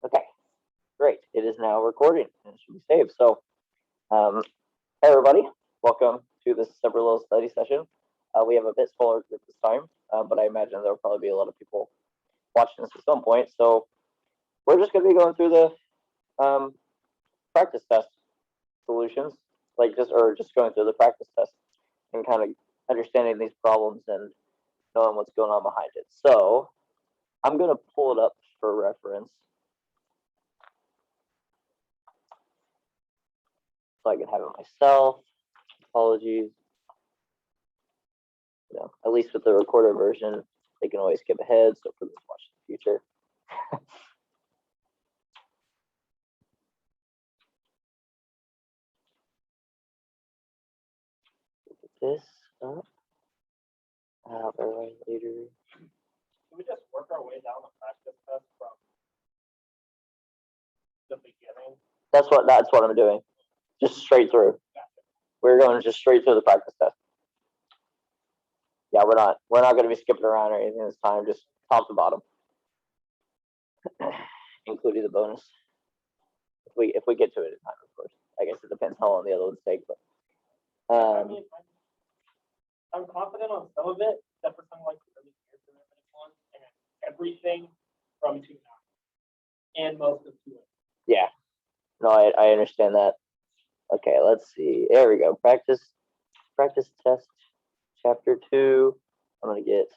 Okay, great. It is now recording and it should be saved. So, hey everybody, welcome to this separate little study session. We have a bit smaller group this time, but I imagine there'll probably be a lot of people watching this at some point. So we're just going to be going through the practice test solutions, just going through the practice test and kind of understanding these problems and knowing what's going on behind it. So I'm going to pull it up for reference so I can have it myself. Apologies. At least with the recorded version, they can always skip ahead. So for those watching in the future. Get this up. Later. Can we just work our way down the practice test from the beginning? That's what I'm doing. Just straight through. Gotcha. We're going just straight through the practice test. Yeah, we're not going to be skipping around or anything this time. Just top to bottom, including the bonus. If we get to it in time, of course. I guess it depends how long the other ones take, but. I'm confident on some of it, except for some like really weird derivative ones, and everything from 2.9 and most of 2. Yeah, no, I understand that. Okay, let's see. There we go. Practice test, chapter 2. I'm gonna get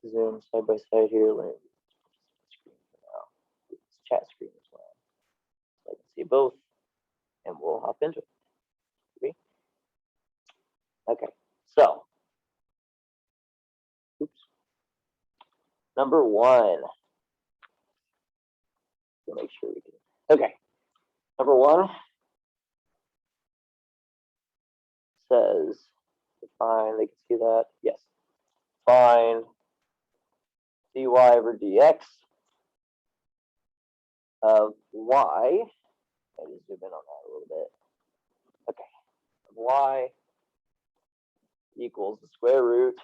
Zoom side by side here. Let me screen for now. It's chat screen as well, so I can see both, and we'll hop into it. Okay, so number 1. To make sure we can. Okay, number 1 says define. They can see that. Yes, find dy over dx of y. I just zoom in on that a little bit. Okay, y equals the square root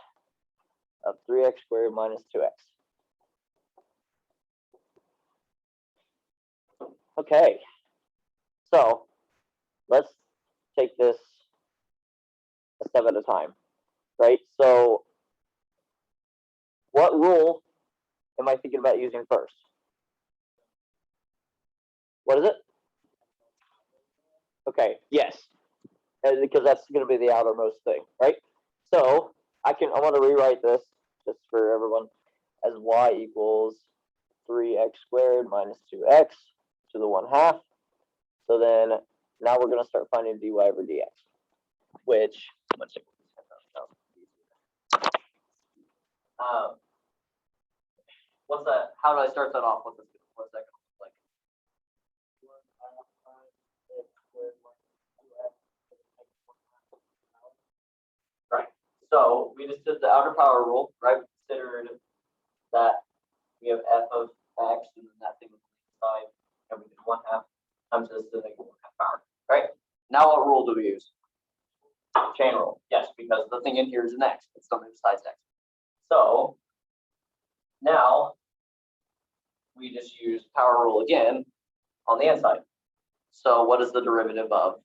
of 3x squared minus 2x. Okay, so let's take this a step at a time, right? So what rule am I thinking about using first? What is it? Okay, yes, because that's going to be the outermost thing, right? So I want to rewrite this just for everyone as y equals 3x squared minus 2x to the 1/2. So then now we're going to start finding dy over dx, which let's see. What's that? How do I start that off? What's that going to look like? Right. So we just did the outer power rule, right? We considered that we have f of x and then that thing with the side, and we did 1/2 times this to make 1/2 power, right? Now what rule do we use? Chain rule. Yes, because the thing in here is an x. It's something besides x. So now we just use power rule again on the inside. So what is the derivative of?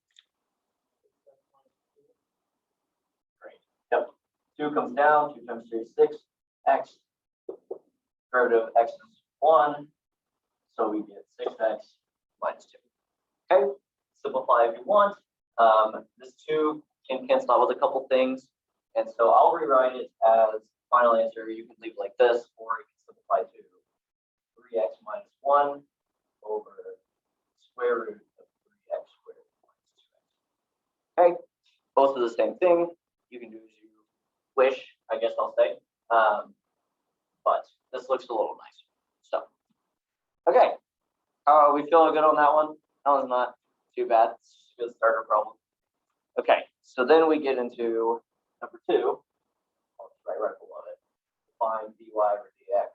Great. Yep. 2 comes down. 2 times 3 is 6. X. Derivative of x is 1. So we get 6x minus 2. Okay. Simplify if you want. This 2 can cancel out with a couple things. And so I'll rewrite it as final answer. You can leave it like this, or you can simplify to 3x minus 1 over square root of 3x squared minus 2x. Okay, both are the same thing. You can do as you wish, I guess I'll say. But this looks a little nicer. So, okay, are we feeling good on that one? That one's not too bad. It's just a good starter problem. Okay, so then we get into number 2. Right below it. Find dy over dx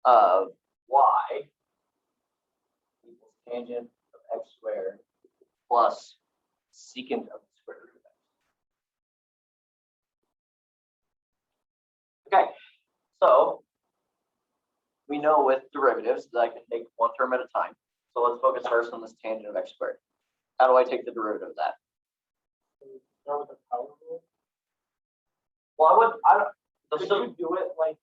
of y equals tangent of x squared plus secant of the square root of x. Okay, so we know with derivatives that I can take one term at a time. So let's focus first on this tangent of x squared. How do I take the derivative of that? Start with the power rule. Well, Could you do it like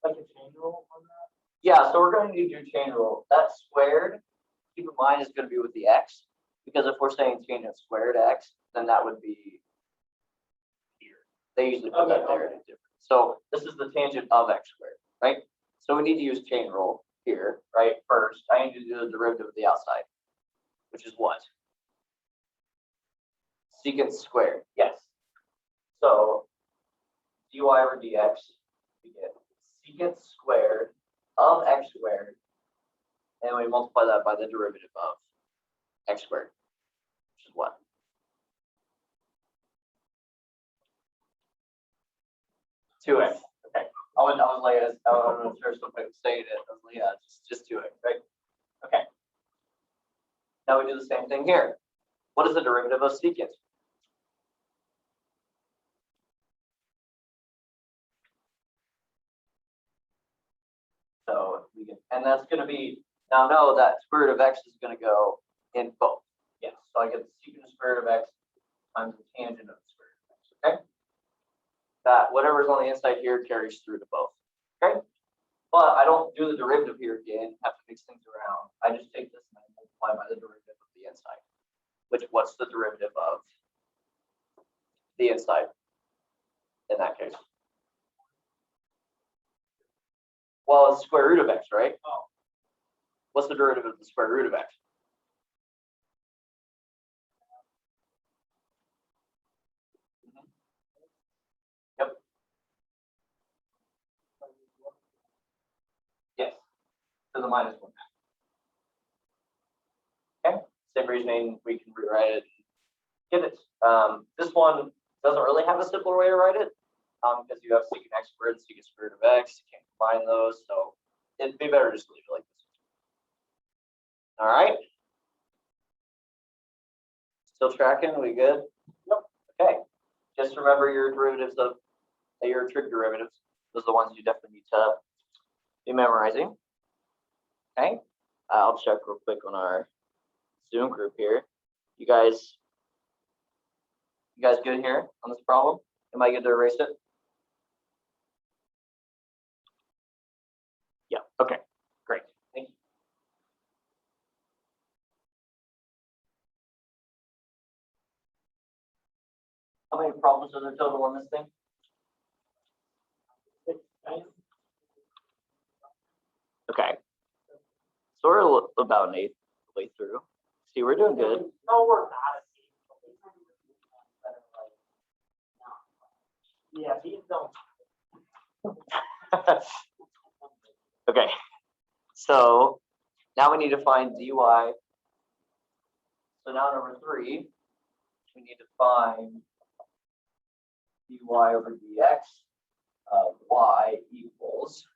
a chain rule on that? yeah, so we're going to do chain rule. That squared, keep in mind, is going to be with the x, because if we're saying tangent squared x, then that would be here. They usually put that there. Okay. So this is the tangent of x squared, right? So we need to use chain rule here, right? First, I need to do the derivative of the outside, which is what? Secant squared, yes. So dy over dx, we get secant squared of x squared, and we multiply that by the derivative of x squared, which is what? Two x. Okay. I was like, I don't know if there's some way of saying it. I was like, yeah, just 2x, right? Okay. Now we do the same thing here. What is the derivative of secant? So we can, and that's going to be, now know that square root of x is going to go in both. Yes. So I get the secant of square root of x times the tangent of the square root of x. Okay. That whatever's on the inside here carries through to both. Okay. But I don't do the derivative here again, have to mix things around. I just take this and I multiply by the derivative of the inside. Which, what's the derivative of the inside in that case? Well, it's square root of x, right? Oh. What's the derivative of the square root of x? Yep. Yes. To the minus 1 half. Okay. Same reasoning, we can rewrite it. Get it. This one doesn't really have a simpler way to write it, because you have secant x squared and secant square root of x. You can't combine those, so it'd be better just to leave it like this. All right. Still tracking? We good? Yep. Okay. Just remember your derivatives of your trig derivatives. Those are the ones you definitely need to be memorizing. Okay. I'll check real quick on our Zoom group here. You guys good here on this problem? Am I good to erase it? Yeah. Okay. Great. Thank you. How many problems are there total on this thing? Okay. So we're about an eighth way through. See, we're doing good. No, we're not. Yeah, these don't. Okay. So now we need to find dy. So now number 3, we need to find dy over dx of y equals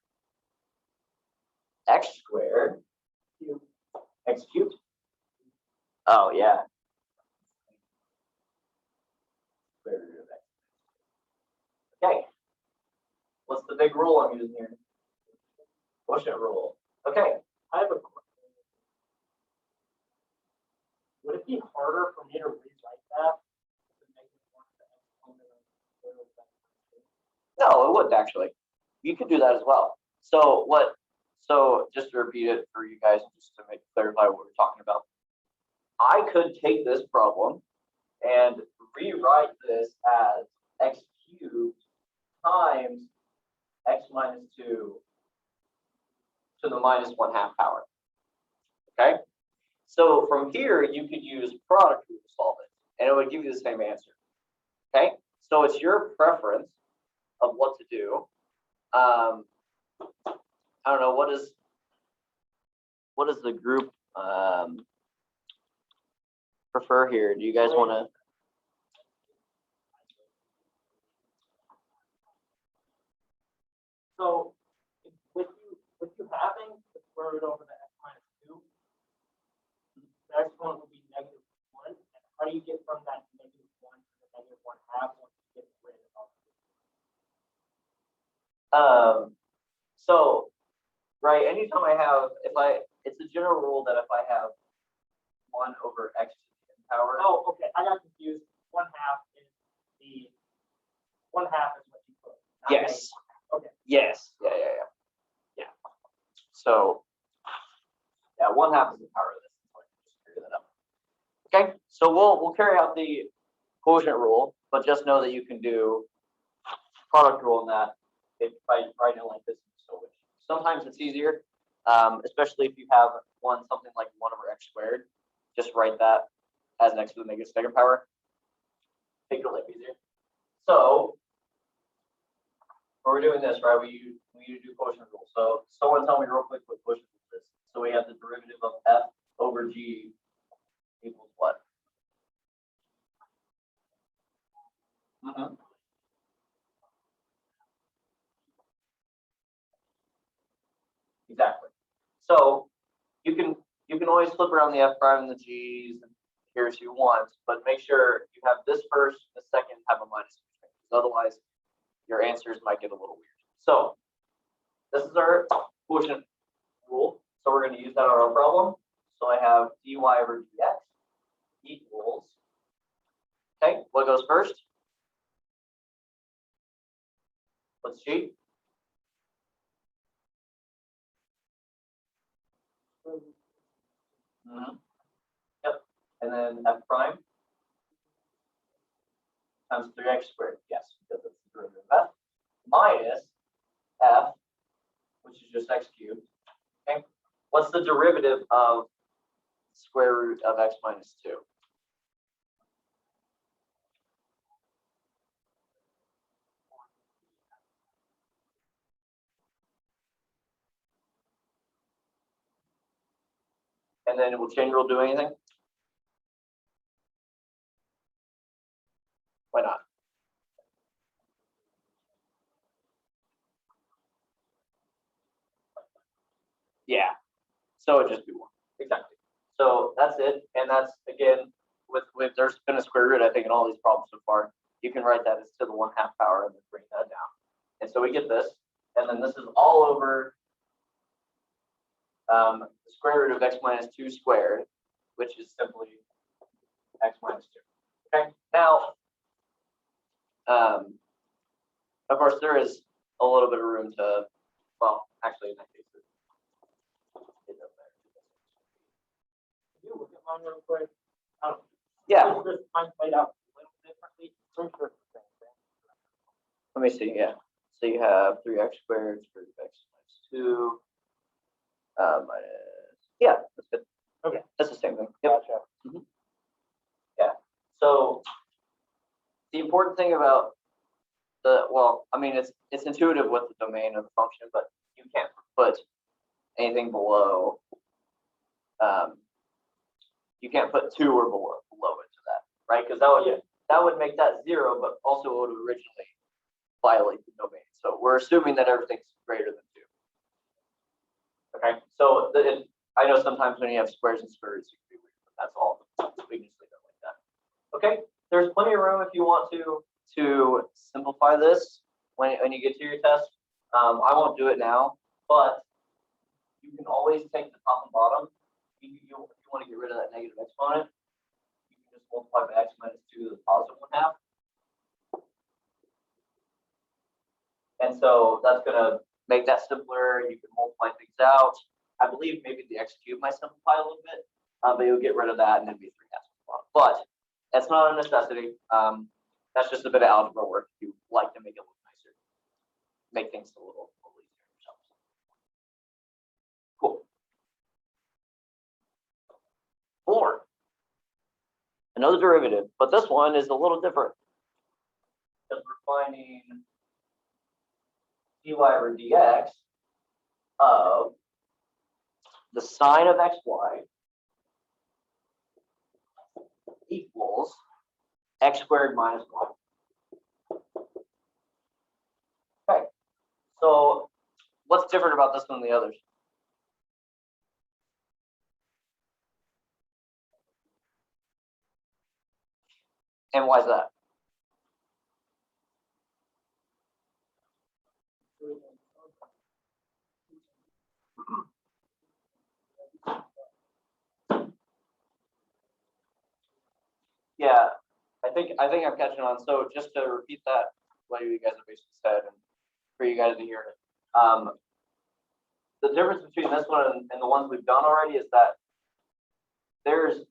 x squared x cubed. Oh yeah. Square root of x. Okay. What's the big rule I'm using here? Quotient rule. Okay. I have a question. Would it be harder for me to rewrite that? No, it wouldn't actually. You could do that as well. So just to repeat it for you guys, just to clarify what we're talking about. I could take this problem and rewrite this as x cubed times x minus 2 to the minus 1/2 power. Okay. So from here, you could use product rule to solve it, and it would give you the same answer. Okay. So it's your preference of what to do. I don't know, what is the group prefer here? Do you guys want to? So with you having the square root over the x minus 2, the exponent will be -1. And how do you get from that -1 to the -1/2 once you get rid of all of it? So, right, anytime it's a general rule that if I have 1 over x to the n power. Oh, okay, I got confused. 1/2 is what you put. not Yes. negative 1/2. Okay. Yes. Yeah. So, yeah, 1/2 is the power of this. So I can just figure that out. Okay, so we'll carry out the quotient rule, but just know that you can do product rule in that if by writing it like this. So sometimes it's easier, especially if you have something like 1 over x squared. Just write that as next to the negative second power. Make your life easier. So when we're doing this, right, we do quotient rule. So someone tell me real quick what quotient rule is. So we have the derivative of f over g equals what? Exactly. So you can always flip around the f prime and the g's and here as you want, but make sure you have this first, the second have a minus, because otherwise your answers might get a little weird. So this is our quotient rule. So we're going to use that on our problem. So I have dy over dx equals, okay, what goes first? What's g? Yep. And then f prime times 3x squared. Yes, because it's the derivative of f minus f, which is just x cubed. Okay. What's the derivative of square root of x minus 2? And then will chain rule do anything? Why not? Yeah. So it just be 1. Exactly. So that's it. And that's again with there's been a square root, I think, in all these problems so far. You can write that as to the 1/2 power and then bring that down. And so we get this, and then this is all over the square root of x minus 2 squared, which is simply x minus 2. Okay. Now, of course, there is a little bit of room to, well, actually, in that case, it doesn't matter. Can you look at mine real quick? Yeah. This mine played out a little differently. Pretty sure it's the same thing. Let me see. Yeah. So you have 3x squared square root of x minus 2 minus. Yeah, that's good. Okay. That's the same thing. Yep. Gotcha. Yeah. So the important thing about I mean, it's intuitive with the domain of the function, but you can't put anything below. You can't put 2 or below into that, right? Because that would make that 0, but also would originally violate the domain. So we're assuming that everything's greater than 2. Okay. So I know sometimes when you have squares and square roots, it can be weird, but that's all. We can just leave it like that. Okay. There's plenty of room if you want to simplify this when you get to your test. I won't do it now, but you can always take the top and bottom. If you want to get rid of that negative exponent, you can just multiply by x minus 2 to the positive 1/2. And so that's going to make that simpler. You can multiply things out. I believe maybe the x cubed might simplify a little bit, but you'll get rid of that and then be 3/2. But that's not a necessity. That's just a bit of algebra work if you like to make it look nicer. Make things a little easier yourself. Cool. 4. Another derivative, but this one is a little different because we're finding dy over dx of the sine of xy equals x squared minus 1. Okay, so what's different about this one than the others? And why is that? think I'm catching on. So just to repeat that, what you guys have basically said, and for you guys to hear it. The difference between this one and the ones we've done already is that there's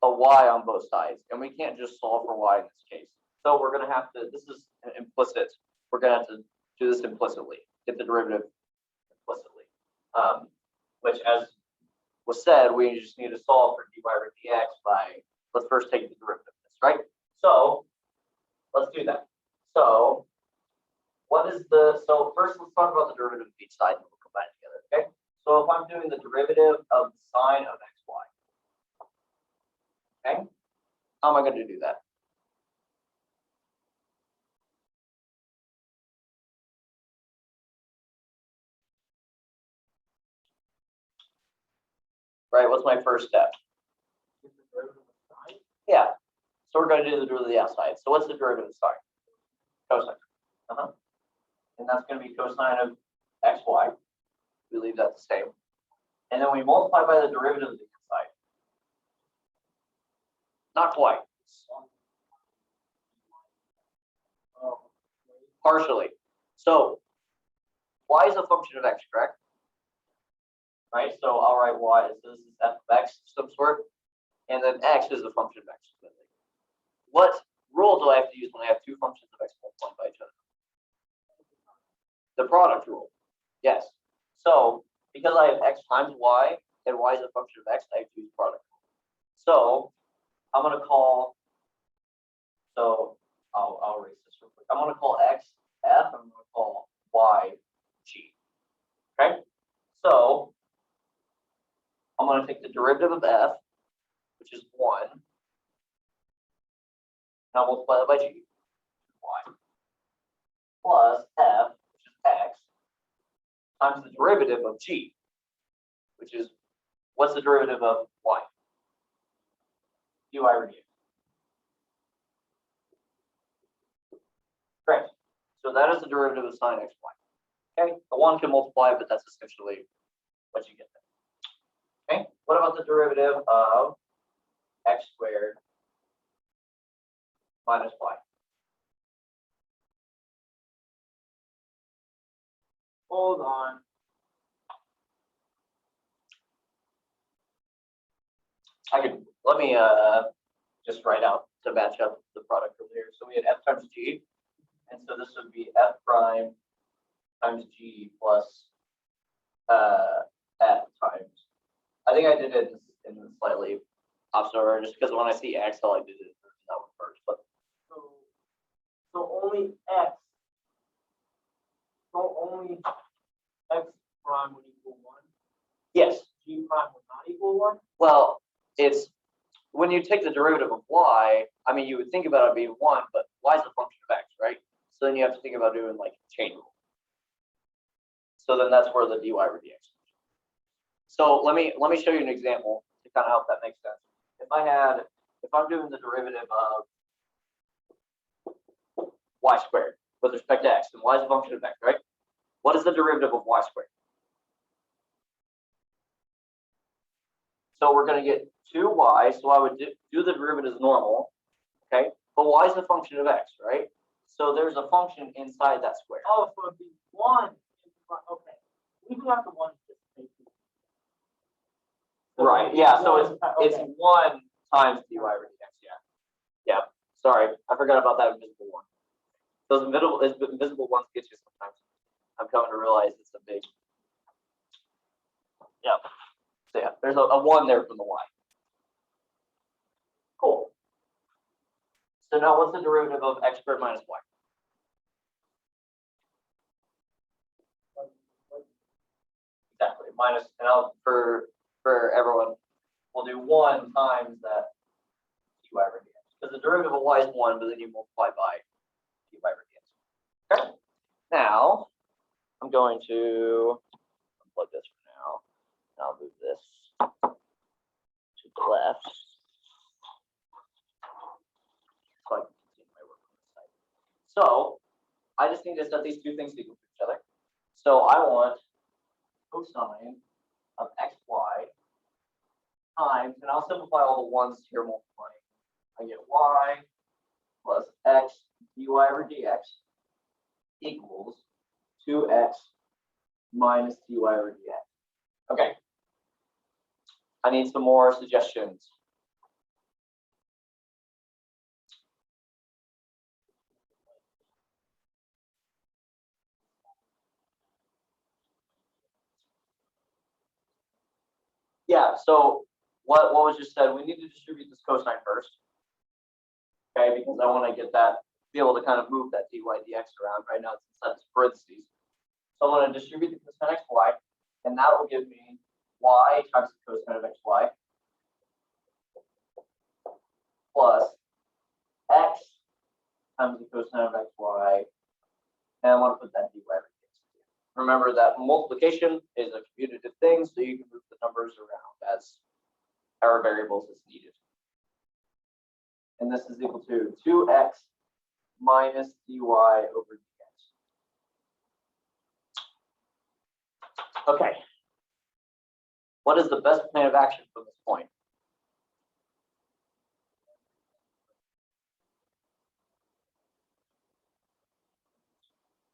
a y on both sides, and we can't just solve for y in this case. So we're gonna have to. This is implicit. We're gonna have to do this implicitly. Get the derivative implicitly, which, as was said, we just need to solve for dy over dx by. Let's first take the derivative of this, right? So let's do that. So what is the, so first let's talk about the derivative of each side and we'll combine it together, okay? So if I'm doing the derivative of the sine of xy, okay? How am I going to do that? Right, what's my first step? Yeah, so we're going to do the derivative of the outside. So what's the derivative of the sine? Cosine. And that's going to be cosine of xy. We leave that the same. And then we multiply by the derivative of the inside. Not quite. Partially. So y is a function of x, correct? Right, so I'll write y as this is f of x of some sort. And then x is a function of x. What rule do I have to use when I have two functions of x multiplied by each other? The product rule. Yes. So because I have x times y and y is a function of x, I have to use product rule. So I'm going to call, so I'll erase this real quick. I'm going to call x f, I'm going to call y g. Okay? So I'm going to take the derivative of f, which is 1, and I'll multiply that by g, y, plus f, which is x, times the derivative of g, which is, what's the derivative of y? dy over dx. Great. So that is the derivative of sine xy. Okay, the 1 can multiply, but that's essentially what you get there. Okay, what about the derivative of x squared minus y? Hold on. I could, let me just write out to match up the product over here. So we had f times g, and so this would be f prime times g plus f times. I think I did it in a slightly opposite order, just because when I see x, all I did is that one first. But So only x. So only x prime would equal 1. yes, G prime would not equal 1. well, it's when you take the derivative of y. I mean, you would think about it being 1, but y is a function of x, right? So then you have to think about doing like chain rule. So then that's where the dy over dx. So let me show you an example to kind of help that make sense. If I'm doing the derivative of y squared with respect to x, and y is a function of x, right? What is the derivative of y squared? So we're going to get 2y, so I would do the derivative as normal, okay? But y is a function of x, right? So there's a function inside that square. Oh, so it'd be 1. Okay. Leaving out the 1 is just basically. Right, yeah, so it's Okay. 1 times dy over dx, yeah. Yeah, sorry, I forgot about that invisible one. Those invisible ones get you sometimes. I'm coming to realize it's a big, yeah. So yeah, there's a 1 there from the y. Cool. So now what's the derivative of x squared minus y? Exactly, minus, and I'll, for everyone, we'll do 1 times that dy over dx. Because the derivative of y is 1, but then you multiply by dy over dx. Okay. Now, I'm going to unplug this for now. And I'll move this to the left. So I can continue my work on this side. So I just need to set these two things equal to each other. So I want cosine of xy times, and I'll simplify all the ones here multiplying. I get y plus x dy over dx equals 2x minus dy over dx. Okay. I need some more suggestions. Yeah, so what was just said, we need to distribute this cosine first. Okay, because I want to get that, be able to kind of move that dy dx around. Right now it's inside this parentheses. So I'm going to distribute the cosine xy, and that will give me y times the cosine of xy plus x times the cosine of xy, and I want to put that dy over dx. Remember that multiplication is a commutative thing, so you can move the numbers around as our variables as needed. And this is equal to 2x minus dy over dx. Okay. What is the best plan of action from this point?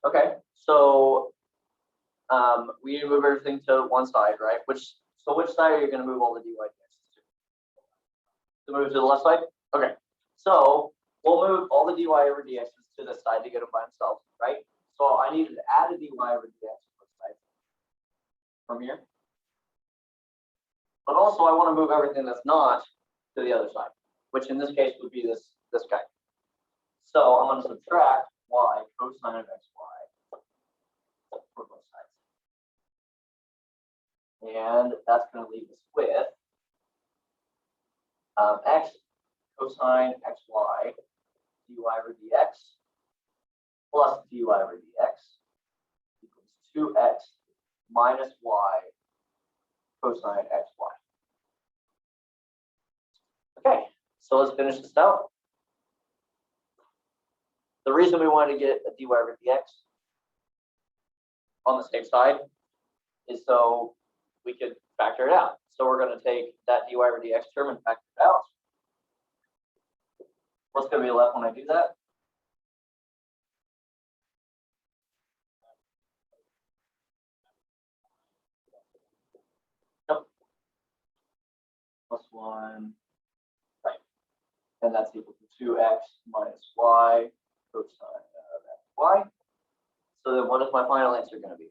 Okay, so we need to move everything to one side, right? Which side are you going to move all the dy dx to? To move to the left side? Okay, so we'll move all the dy over dx to this side to get them by themselves, right? So I need to add a dy over dx to this side from here. But also I want to move everything that's not to the other side, which in this case would be this guy. So I'm going to subtract y cosine of xy for both sides. And that's going to leave us with x cosine xy dy over dx plus dy over dx equals 2x minus y cosine xy. Okay, so let's finish this out. The reason we wanted to get a dy over dx on the same side is so we could factor it out. So we're going to take that dy over dx term and factor it out. What's going to be left when I do that? Yep. Plus 1, right. And that's equal to 2x minus y cosine of y. So then what is my final answer going to be?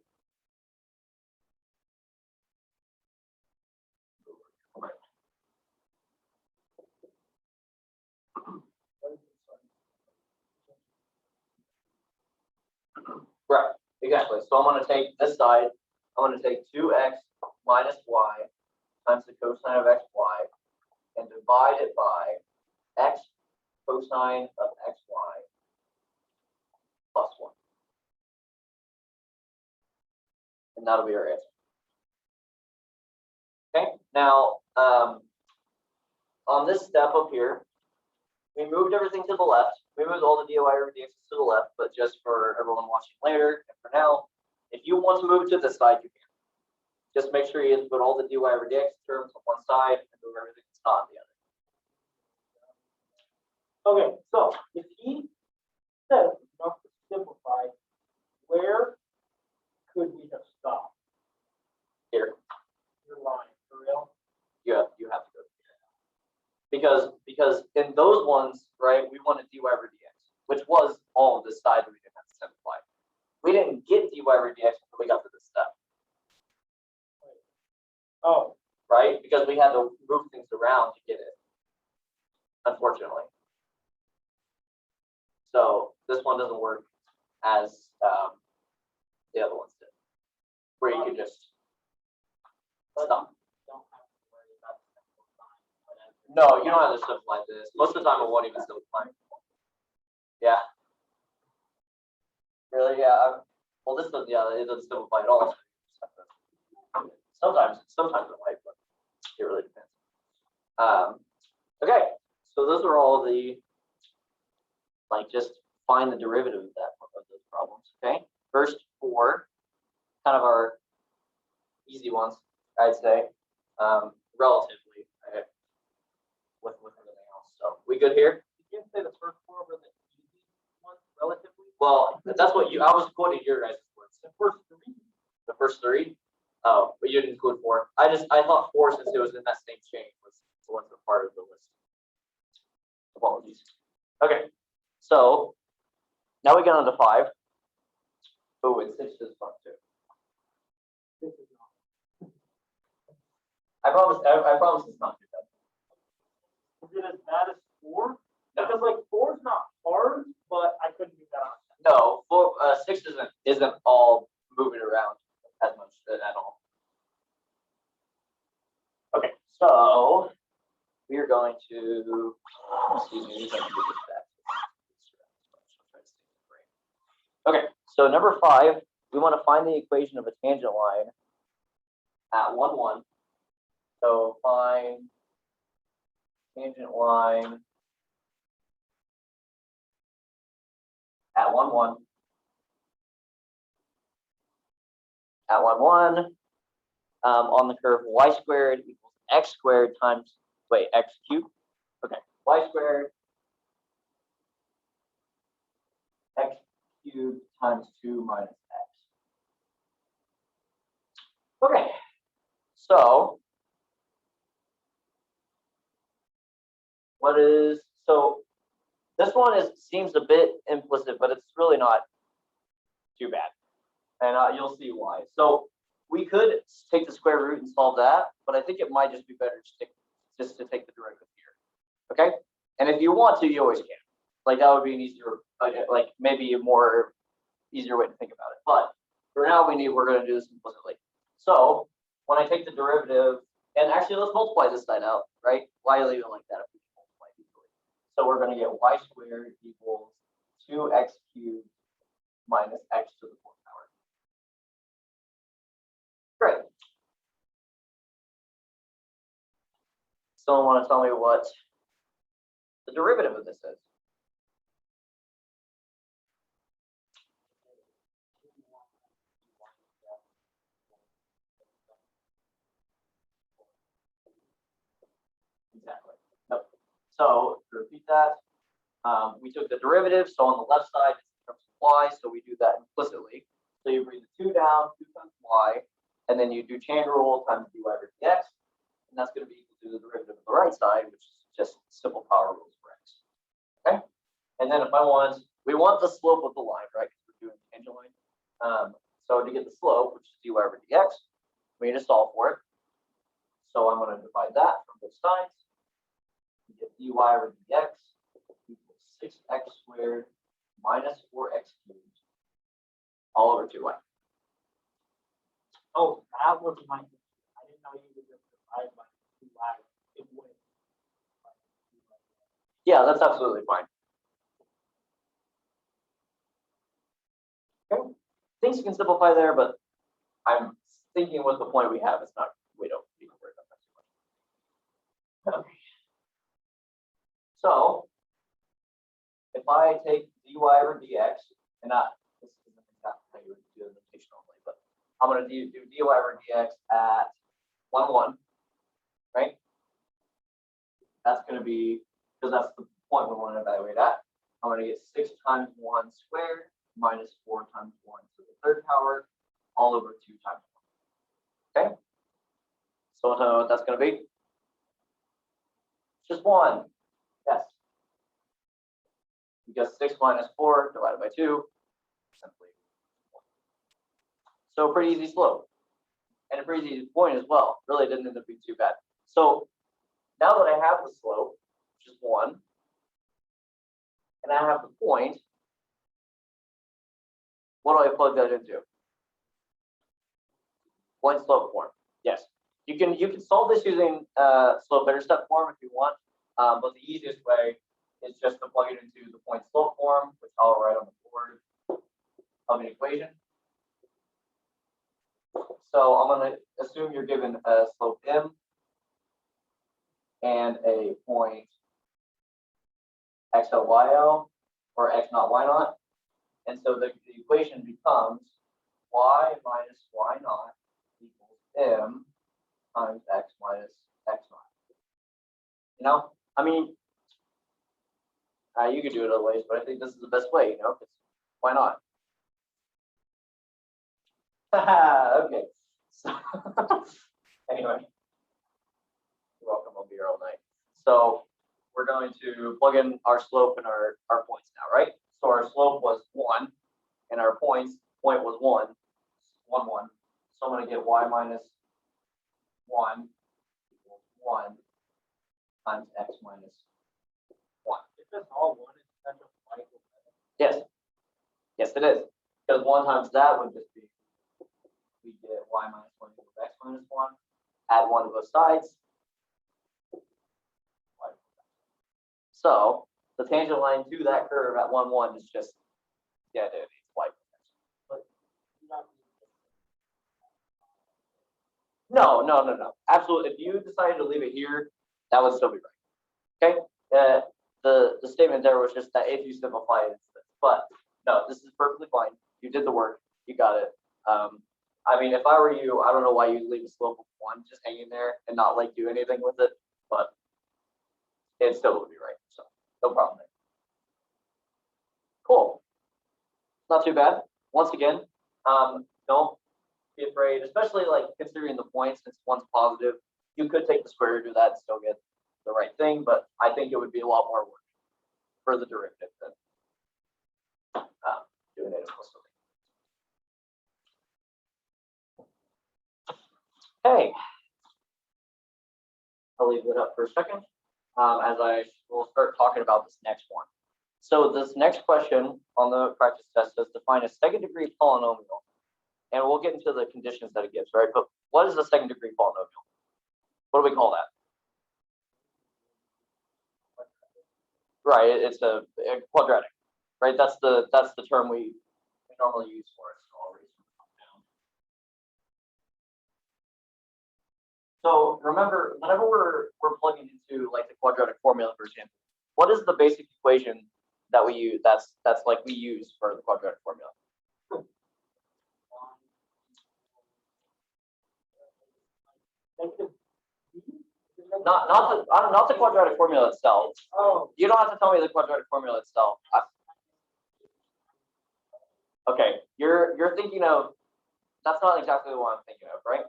Right, exactly. So I'm going to take this side, I'm going to take 2x minus y times the cosine of xy and divide it by x cosine of xy plus 1. And that'll be our answer. Okay, now on this step up here, we moved everything to the left. We moved all the dy over dx to the left, but just for everyone watching later, and for now, if you want to move to this side, you can. Just make sure you put all the dy over dx terms on one side and move everything that's not on the other. Okay, so if he says enough to simplify, where could we have stopped? Here, Your line, for real? you have to go here. Because in those ones, right, we wanted dy over dx, which was all of this side that we didn't have to simplify. We didn't get dy over dx until we got to this step. Oh, right? Because we had to move things around to get it, unfortunately. So this one doesn't work as the other ones did, where you could just stop. don't have to worry about the simple line, whatever. No, you don't have to simplify this. Most of the time, it won't even simplify. Yeah. Really? Yeah. Well, this doesn't. Yeah, it doesn't simplify at all. Sometimes it might, but it really depends. Okay, so those are all the just find the derivative of those problems. Okay, first 4, kind of our easy ones, I'd say, relatively, right, with everything else. So we good here? say the first four were the easy ones relatively? Well, that's what I was quoting your guys' words. The first three? The first three? Oh, but you didn't include four. I thought four, since it was in that same chain, wasn't a part of the list. Apologies. Okay, so now we get on to 5. Oh, and 6 is fun too. This is not. I promise it's not too bad. Is it as bad as 4? No. Because like 4 is not hard, but I couldn't do that on No, 6 isn't all moving around as much at all. Okay, so we are going to, excuse me, let me get this back. Okay, so number 5, we want to find the equation of a tangent line at 1, 1. So find tangent line at 1, 1. At 1, 1, on the curve y squared equals x squared times, x cubed. Okay, y squared x cubed times 2 minus x. Okay, so this one seems a bit implicit, but it's really not too bad. And you'll see why. So we could take the square root and solve that, but I think it might just be better just to take the derivative here. Okay? And if you want to, you always can. Like that would be an easier, like maybe a more easier way to think about it. But for now, we're going to do this implicitly. So when I take the derivative, and actually let's multiply this side out, right? Why leave it like that if we can multiply easily? So we're going to get y squared equals 2x cubed minus x to the 4th power. Great. Someone want to tell me what the derivative of this is? Exactly. Nope. So to repeat that, we took the derivative. So on the left side, it's in terms of y. So we do that implicitly. So you bring the 2 down, 2 times y, and then you do chain rule times dy over dx, and that's going to be equal to the derivative of the right side, which is just simple power rules for x. Okay. And then if we want the slope of the line, right? Because we're doing tangent line. So to get the slope, which is dy over dx, we need to solve for it. So I'm going to divide that from both sides. We get dy over dx equals 6x squared minus 4x cubed all over 2y. Oh, that was my question. I didn't know you would just divide by 2y. It would. Yeah, that's absolutely fine. Okay. Things can simplify there, but I'm thinking with the point we have, we don't need to worry about that too much. Okay. So if I take dy over dx, and this isn't exactly how you would do the notation normally, but I'm going to do dy over dx at 1, 1, right? That's going to be, because that's the point we want to evaluate at. I'm going to get 6 times 1 squared minus 4 times 1 to the 3rd power all over 2 times 1. Okay? So what that's going to be? Just 1. Yes. Because 6 minus 4 divided by 2, simply 1. So a pretty easy slope. And a pretty easy point as well. Really didn't end up being too bad. So now that I have the slope, which is 1, and I have the point, what do I plug that into? Point slope form. Yes. You can solve this using slope intercept form if you want, but the easiest way is just to plug it into the point slope form, which I'll write on the board of an equation. So I'm going to assume you're given a slope m and a point xo yo, or x naught y naught. And so the equation becomes y minus y naught equals m times x minus x naught. You know, I mean, You could do it other ways, but I think this is the best way, 'cause why not? Okay. So anyway, you're welcome. I'll be here all night. So we're going to plug in our slope and our points now, right? So our slope was 1, and our point was 1, 1, 1. So I'm going to get y minus 1 equals 1 times x minus 1. If it's all one, it's such a y equals x. Yes. Yes, it is. Because 1 times that would just be, we get y minus 1 equals x minus 1. Add 1 to both sides. So the tangent line to that curve at 1, 1 is just, yeah, it's y. But you're not No. Absolutely. If you decided to leave it here, that would still be right. Okay. The statement there was just that if you simplify it, but no, this is perfectly fine. You did the work. You got it. I mean, if I were you, I don't know why you'd leave a slope of 1 just hanging there and not like do anything with it, but it still would be right. So no problem there. Cool. Not too bad. Once again, don't be afraid, especially like considering the points, since one's positive. You could take the square root of that and still get the right thing, but I think it would be a lot more work for the derivative than doing it explicitly. Okay. I'll leave it up for a second as I will start talking about this next one. So this next question on the practice test says define a second degree polynomial. And we'll get into the conditions that it gives, right? But what is a second degree polynomial? What do we call that? Right, it's a quadratic, right? That's the term we normally use for it. So I'll raise it down. So remember, whenever we're plugging into like the quadratic formula, for example, what is the basic equation that we use? That's like we use for the quadratic formula. Not the quadratic formula itself. Oh. You don't have to tell me the quadratic formula itself. Okay, you're thinking of, that's not exactly what I'm thinking of, right?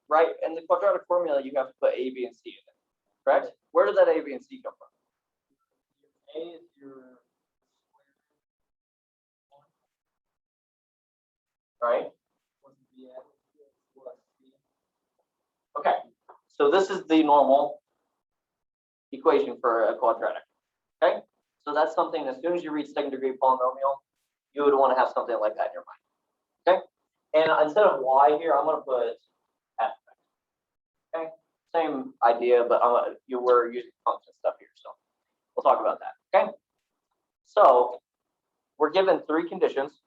Right, in the quadratic formula, you have to put A, B, and C in it, correct? Where did that A, B, and C come from? A is your Right? Okay, so this is the normal equation for a quadratic. Okay, so that's something, as soon as you read second degree polynomial, you would want to have something like that in your mind. Okay, and instead of y here, I'm going to put f. Okay, same idea, but we're using function stuff here, so we'll talk about that. Okay, so we're given 3 conditions,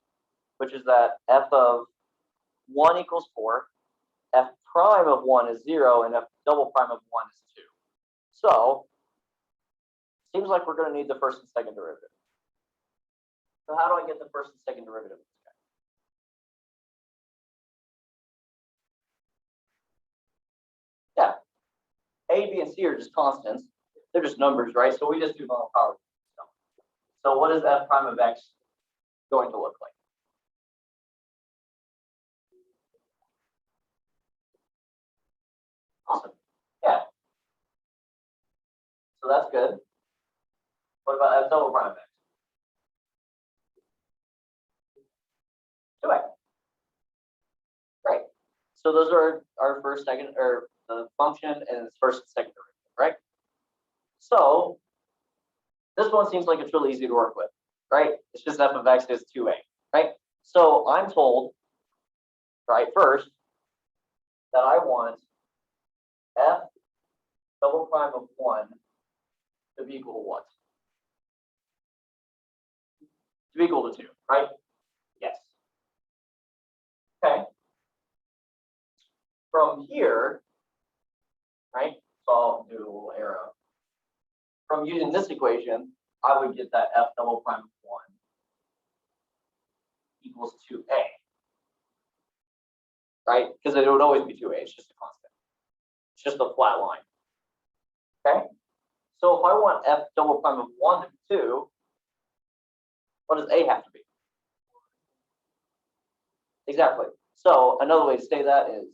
which is that f of 1 equals 4, f prime of 1 is 0, and f double prime of 1 is 2. So seems like we're going to need the first and second derivative. So how do I get the first and second derivative of this guy? Yeah. A, B, and C are just constants. They're just numbers, right? So we just do normal power. So what is f prime of x going to look like? Awesome. Yeah. So that's good. What about f double prime of x? 2x. Great. So those are our first, second, or the function and its first and second derivative, right? So this one seems like it's really easy to work with, right? It's just f of x is 2a, right? So I'm told, right, first, that I want f double prime of 1 to be equal to what? To be equal to 2, right? Yes. Okay. From here, right, so I'll do a little arrow. From using this equation, I would get that f double prime of 1 equals 2a, right? Because it would always be 2a, it's just a constant. It's just a flat line. Okay? So if I want f double prime of 1 to be 2, What does A have to be? Exactly. So another way to say that is,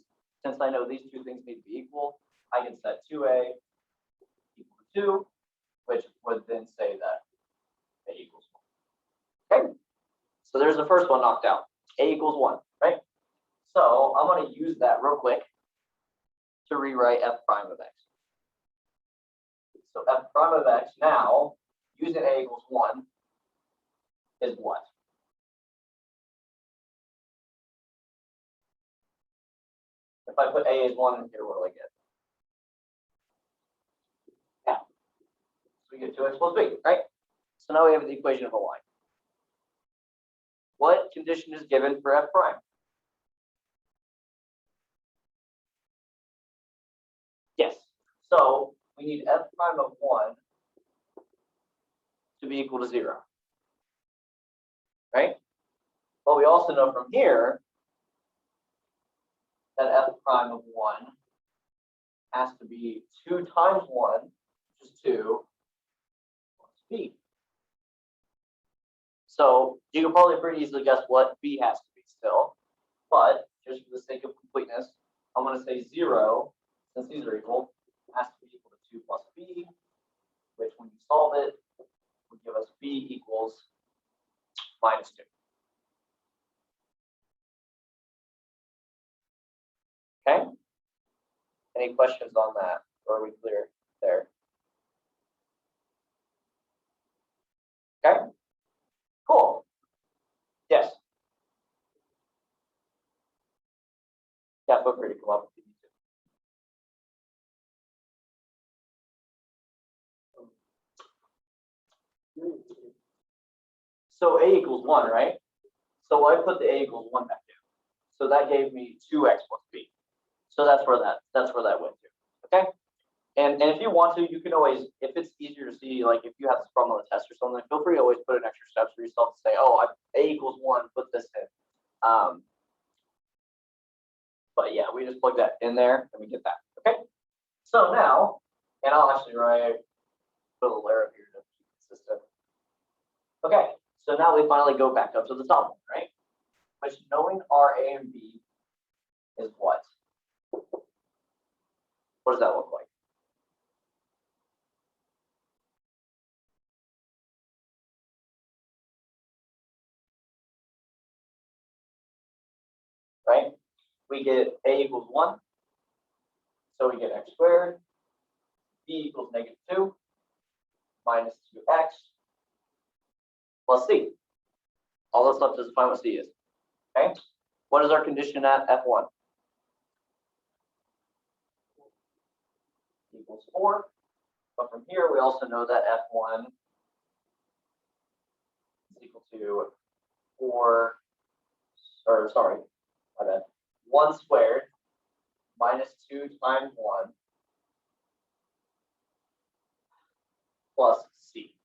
since I know these two things need to be equal, I can set 2A equal to 2, which would then say that A equals 1. Okay. So there's the first one knocked out. A equals 1, right? So I'm going to use that real quick to rewrite f prime of x. So f prime of x now, using A equals 1, is what? If I put A as 1 in here, what do I get? Yeah. So we get 2x plus b, right? So now we have the equation of a line. What condition is given for f prime? Yes. So we need f prime of 1 to be equal to 0. Right? But we also know from here that f prime of 1 has to be 2 times 1, which is 2, plus b. So you can probably pretty easily guess what b has to be still. But just for the sake of completeness, I'm going to say 0, since these are equal, has to be equal to 2 plus b, which when you solve it, would give us b equals minus 2. Okay? Any questions on that? Or are we clear there? Okay? Cool. Yes. Yeah, feel free to come up if you need to. So A equals 1, right? So I put the A equals 1 back in. So that gave me 2x plus b. So that's where that went to. Okay? And if you want to, you can always, if it's easier to see, like if you have this problem on the test or something, feel free to always put in extra steps for yourself to say, oh, A equals 1, put this in. But yeah, we just plug that in there and we get that. Okay. So now, and I'll actually write put a little arrow here to keep it consistent. Okay. So now we finally go back up to the top one, right? Which knowing our A and B is what? What does that look like? Right? We get A equals 1. So we get x squared. B equals -2 minus 2x plus c. All that's left is to find what c is. Okay? What is our condition at f1? Equals 4. But from here, we also know that f1 is equal to 4, or sorry, my bad, 1 squared minus 2 times 1 plus c.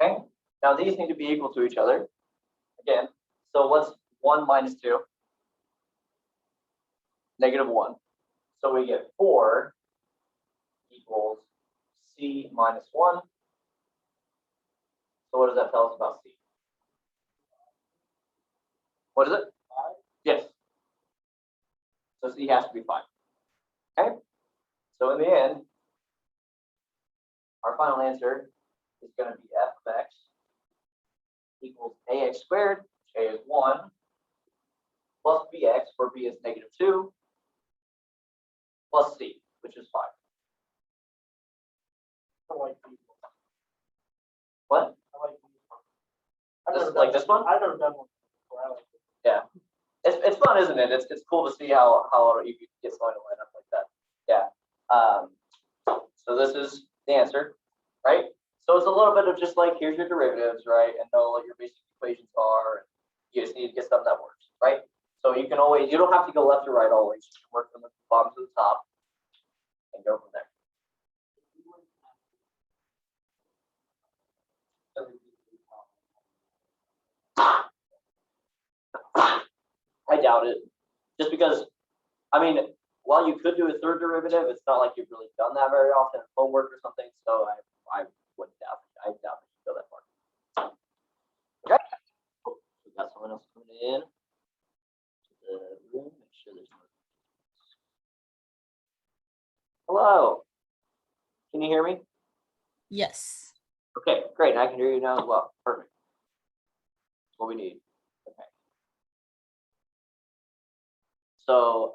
Okay, now these need to be equal to each other. Again, so what's 1 minus 2? -1. So we get 4 equals c minus 1. So what does that tell us about c? What is it? 5? Yes. So c has to be 5. Okay? So in the end, our final answer is going to be f of x equals ax squared, which a is 1, plus bx, where b is -2, plus c, which is 5. I like these ones. What? I like these ones. Like this one? I've never done one before. I like it. Yeah. It's fun, isn't it? It's cool to see how you can get someone to line up like that. Yeah. So this is the answer, right? So it's a little bit of just like, here's your derivatives, right? And know what your basic equations are. You just need to get something that works, right? So you can always, you don't have to go left or right always. You can work from the bottom to the top and go from there. I doubt it. Just because, I mean, while you could do a third derivative, it's not like you've really done that very often in homework or something. So I would doubt it. I doubt that you feel that. We got someone else coming in to the room. Make sure there's no. Hello. Can you hear me? Yes. Okay, great. I can hear you now as well. Perfect. That's what we need. Okay. So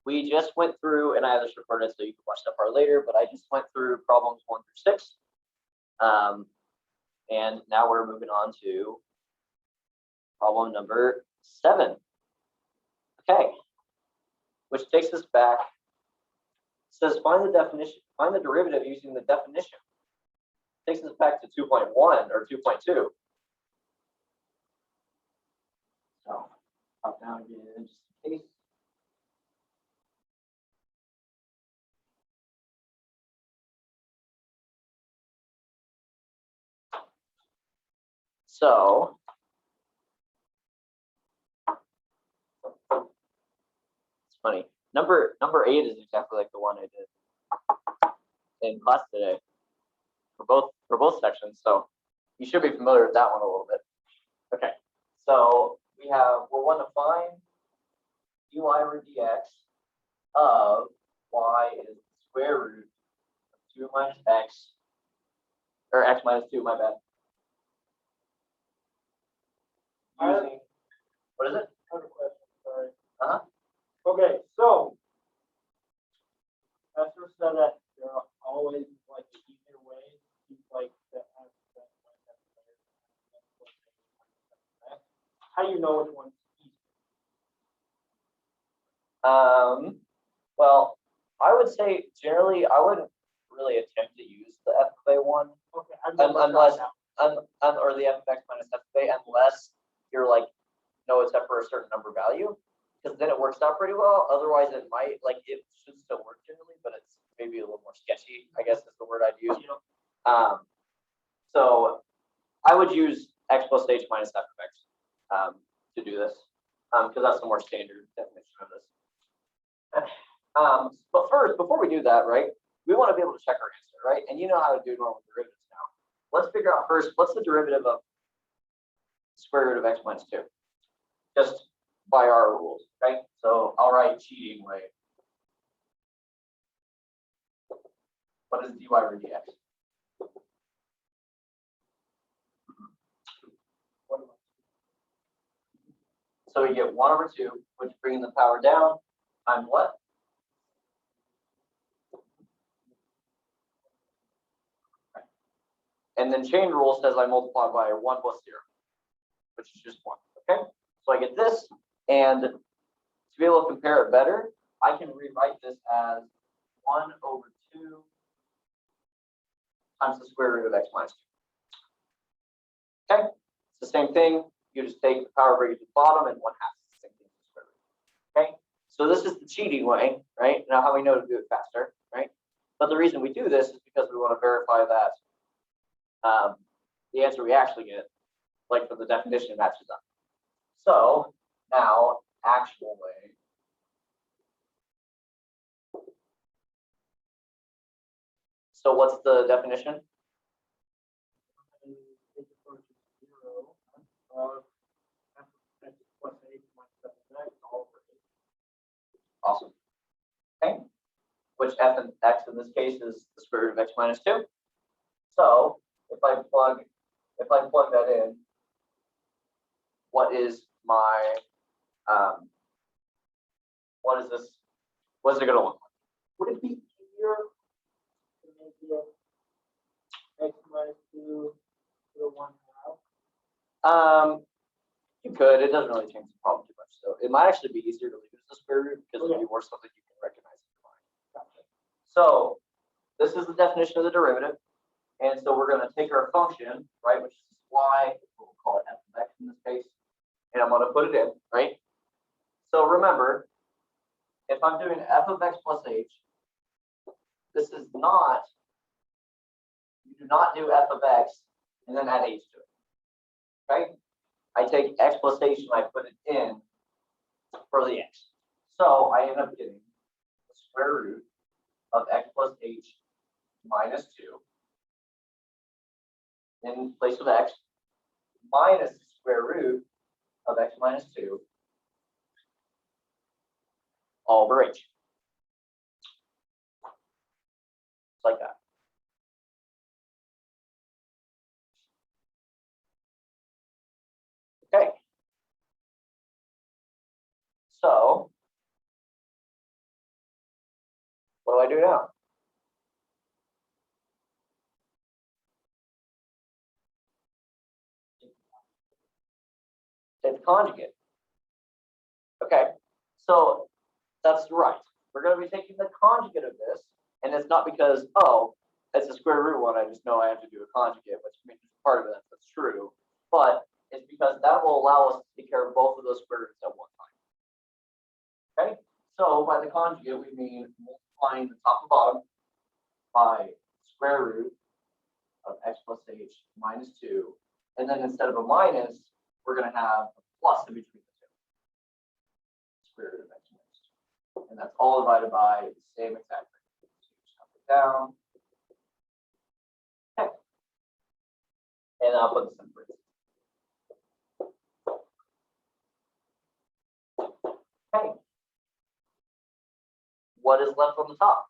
we just went through, and I have this recorded so you can watch that part later, but I just went through problems 1 through 6. And now we're moving on to problem number 7. Okay. Which takes us back. It says find the definition, find the derivative using the definition. Takes us back to 2.1 or 2.2. So up down again, just in case. So it's funny. Number 8 is exactly like the one I did in class today for both sections. So you should be familiar with that one a little bit. Okay. So we're want to find dy over dx of y is the square root of 2 minus x, or x minus 2, my bad. Using, what is it? I have a question, sorry. Uh-huh. Okay, so Esther said that there are always like easier ways to keep like the how do you know which one's easier? Well, I would say generally I wouldn't really attempt to use the f of a one, Okay, I've never done unless that. or the f of x minus f of a, unless you're like no, it's up for a certain number value, because then it works out pretty well. Otherwise, it might it should still work generally, but it's maybe a little more sketchy, I guess is the word I'd use. So I would use x plus h minus f of x to do this, because that's the more standard definition of this. But first, before we do that, right, we want to be able to check our answer, right? And you know how to do normal derivatives now. Let's figure out first, what's the derivative of square root of x minus 2? Just by our rules, right? So I'll write cheating way. What is dy over dx? So we get 1 over 2, which bringing the power down, times what? And then chain rule says I multiply by 1 plus 0, which is just 1, okay? So I get this, and to be able to compare it better, I can rewrite this as 1 over 2 times the square root of x minus 2. Okay, it's the same thing. You just take the power, bring it to the bottom, and 1/2 is the same thing as the square root. Okay, so this is the cheating way, right? Now how we know to do it faster, right? But the reason we do this is because we want to verify that the answer we actually get, like for the definition, matches up. So now, actual way. So what's the definition? Awesome. Okay. Which f and x in this case is the square root of x minus 2. So if I plug that in, what is my what is this? What's it going to look like? Would it be easier to make it x minus 2 to 1/2? You could. It doesn't really change the problem too much. So it might actually be easier to leave it as a square root because it'll be more something you can recognize in your mind. Gotcha. So this is the definition of the derivative. And so we're going to take our function, right, which is y, we'll call it f of x in this case, and I'm going to put it in, right? So remember, if I'm doing f of x plus h, this is not, you do not do f of x and then add h to it, right? I take x plus h and I put it in for the x. So I end up getting the square root of x plus h minus 2 in place of x minus the square root of x minus 2 all over h. Just like that. Okay. So, what do I do now? Take the conjugate. Okay, so that's right. We're going to be taking the conjugate of this, and it's not because, oh, it's a square root one, I just know I have to do a conjugate, which means part of it that's true, but it's because that will allow us to take care of both of those square roots at one time. Okay, so by the conjugate, we mean multiplying the top and bottom by square root of x plus h minus 2, and then instead of a minus, we're going to have a plus in between the two. Square root of x minus 2. And that's all divided by the same exact thing. So just up it down. Okay. And I'll put this in parentheses. Okay. What is left on the top?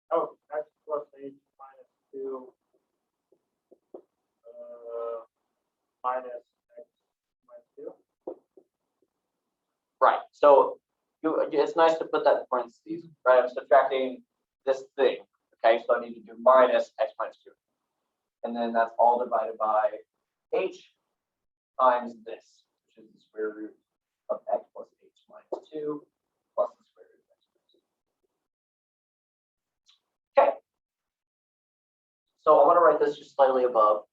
Oh, x plus h minus 2 minus x minus 2. Right. So it's nice to put that in parentheses, right? I'm subtracting this thing. Okay, so I need to do minus x minus 2. And then that's all divided by h times this, which is the square root of x plus h minus 2 plus the square root of x minus 2. Okay. So I'm going to write this just slightly above.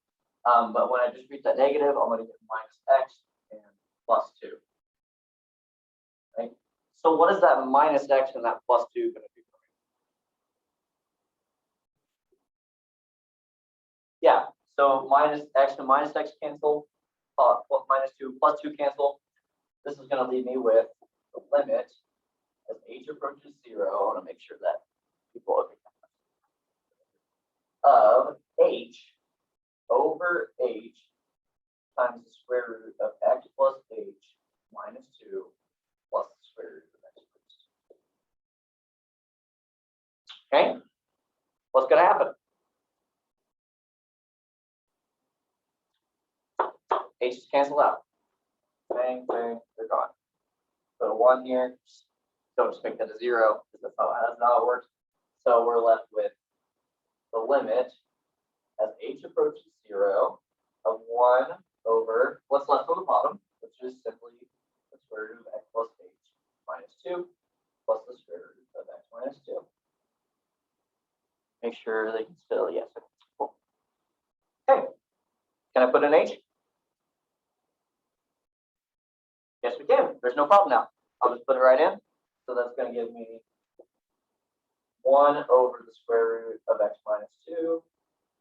But when I distribute that negative, I'm going to get minus x and plus 2. Right? So what is that minus x and that plus 2 going to do for me? Yeah, so minus x and minus x cancel, minus 2 plus 2 cancel. This is going to leave me with the limit as h approaches 0. I want to make sure that people of h over h times the square root of x plus h minus 2 plus the square root of x plus 2. Okay, what's going to happen? H is canceled out. Bang, bang, they're gone. Put a 1 here. Don't just make that a 0 because that's not how it works. So we're left with the limit as h approaches 0 of 1 over what's left on the bottom, which is simply the square root of x plus h minus 2 plus the square root of x minus 2. Make sure they can still, yes. Cool. Okay. Can I put an h? Yes, we can. There's no problem now. I'll just put it right in. So that's going to give me 1 over the square root of x minus 2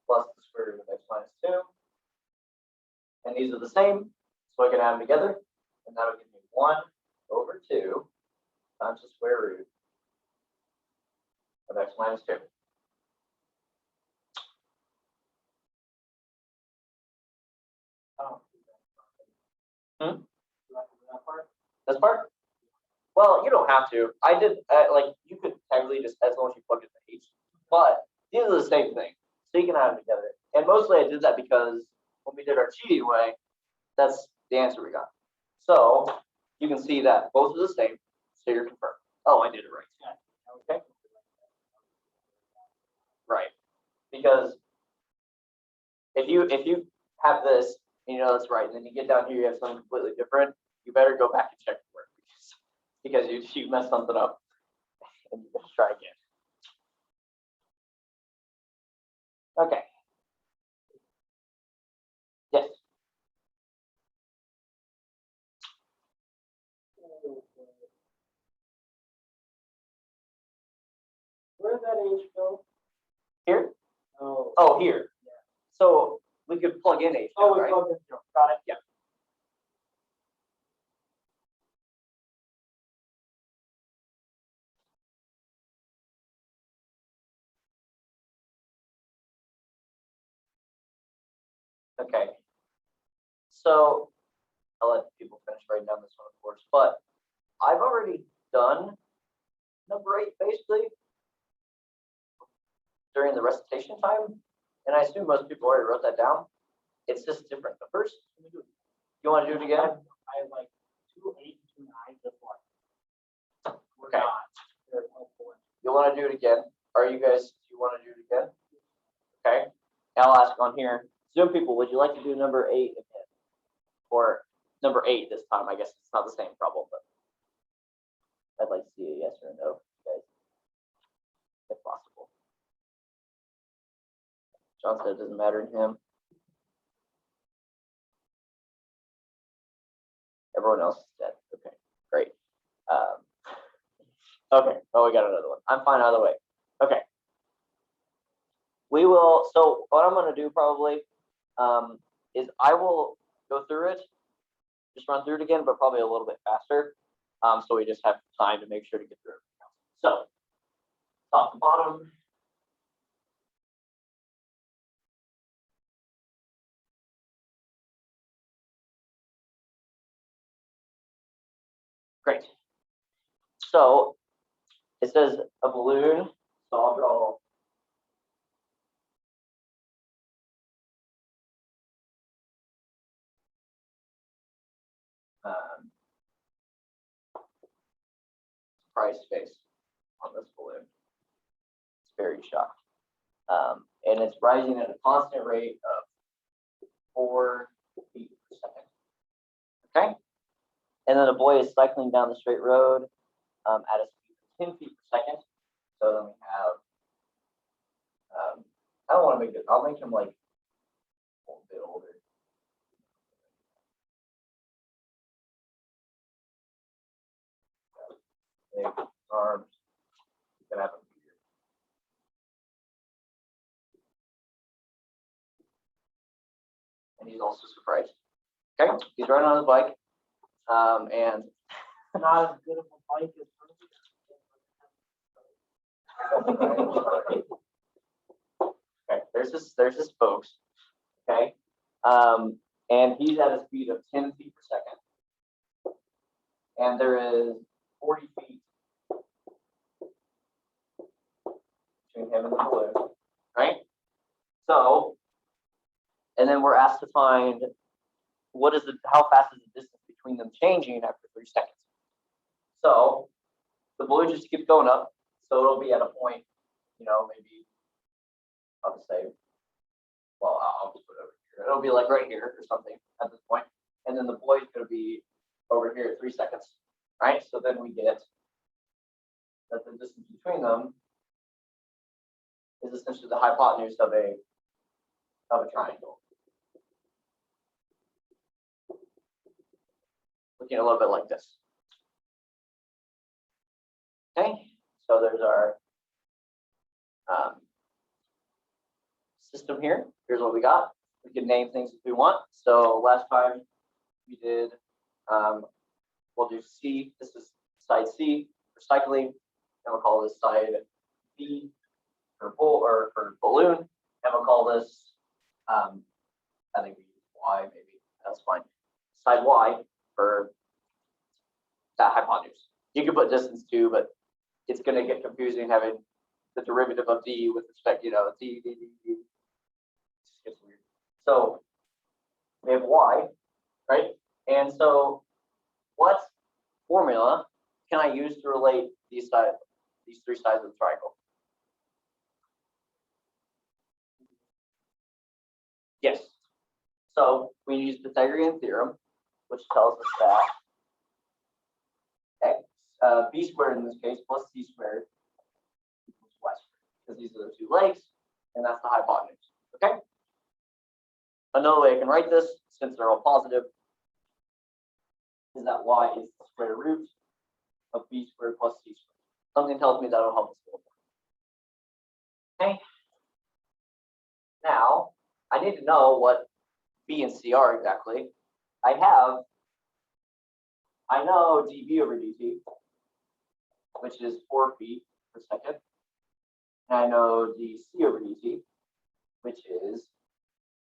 plus the square root of x minus 2. And these are the same, so I can add them together. And that'll give me 1 over 2 times the square root of x minus 2. This part? Well, you don't have to. I did, like, you could technically just, as long as you plug in the h, but these are the same thing. So you can add them together. And mostly I did that because when we did our cheating way, that's the answer we got. So you can see that both are the same. So you're confirmed. Oh, I did it right. Okay. Right. Because if you have this, and you know that's right, and then you get down here, you have something completely different, you better go back and check the work because you messed something up and you gotta try again. Okay. Yes. Where did that h go? Here? Oh. Oh, here. Yeah. So we could plug in h. Oh, we right? plugged in. Got it. Yeah. Okay. So I'll let people finish writing down this one, of course, but I've already done number 8 basically during the recitation time, and I assume most people already wrote that down. It's just different. The first, you want to do it again? I have like 2, 8, and 2, 9, just one. We're Okay. not very helpful. You want to do it again? Are you guys? Do you want to do it again? Okay. I'll ask on here. Zoom people, would you like to do number 8 again, or number 8 this time? I guess it's not the same problem, but I'd like to see a yes or a no, guys, if possible. John said it doesn't matter to him. Everyone else is dead. Okay, great. Okay, oh, we got another one. I'm fine either way. Okay. We will, so what I'm going to do probably is I will go through it, just run through it again, but probably a little bit faster. So we just have time to make sure to get through everything else. So, top to bottom. Great. So it says a balloon. So I'll draw. Surprise face on this balloon. It's very shocked. And it's rising at a constant rate of 4 feet per second. Okay. And then a boy is cycling down the straight road at a speed of 10 feet per second. So then we have, I don't want to make it, I'll make him like a little bit older. Big arms. You can have him here. And he's also surprised. Okay, he's riding on his bike. And Not as good of a bike as okay, there's this folks. Okay. And he's at a speed of 10 feet per second. And there is 40 feet between him and the balloon, right? So, and then we're asked to find how fast is the distance between them changing after 3 seconds. So the balloon just keeps going up. So it'll be at a point, maybe I'll just say, well, I'll just put it over here. It'll be like right here or something at this point. And then the boy's going to be over here at 3 seconds, right? So then we get that the distance between them is essentially the hypotenuse of a triangle. Looking a little bit like this. Okay, so there's our system here. Here's what we got. We can name things if we want. So last time we did, we'll do C. This is side C for cycling, and we'll call this side B for balloon, and we'll call this, I think we use Y maybe. That's fine. Side Y for that hypotenuse. You can put distance too, but it's going to get confusing having the derivative of d with respect, d. It just gets weird. So we have y, right? And so what formula can I use to relate these 3 sides of the triangle? Yes. So we use Pythagorean theorem, which tells us that x, b squared in this case plus c squared equals y squared, because these are the 2 legs, and that's the hypotenuse. Okay. Another way I can write this, since they're all positive, is that y is the square root of b squared plus c squared. Something tells me that'll help us a little more. Okay. Now I need to know what b and c are exactly. I know dv over dt, which is 4 feet per second. And I know dc over dt, which is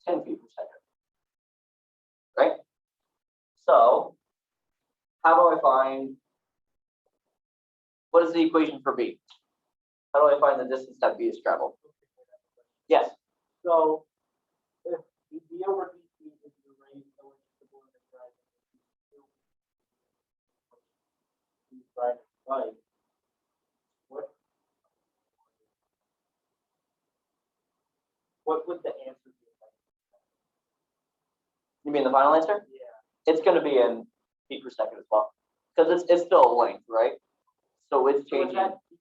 10 feet per second. So how do I find, what is the equation for B? How do I find the distance that B has traveled? Yes. So if the d over dt is the rate at which the balloon is rising, he's riding a bike, what would the answer be? You mean the final answer? Yeah. It's going to be in feet per second as well, because it's still a length, right? So it's So is changing. that dy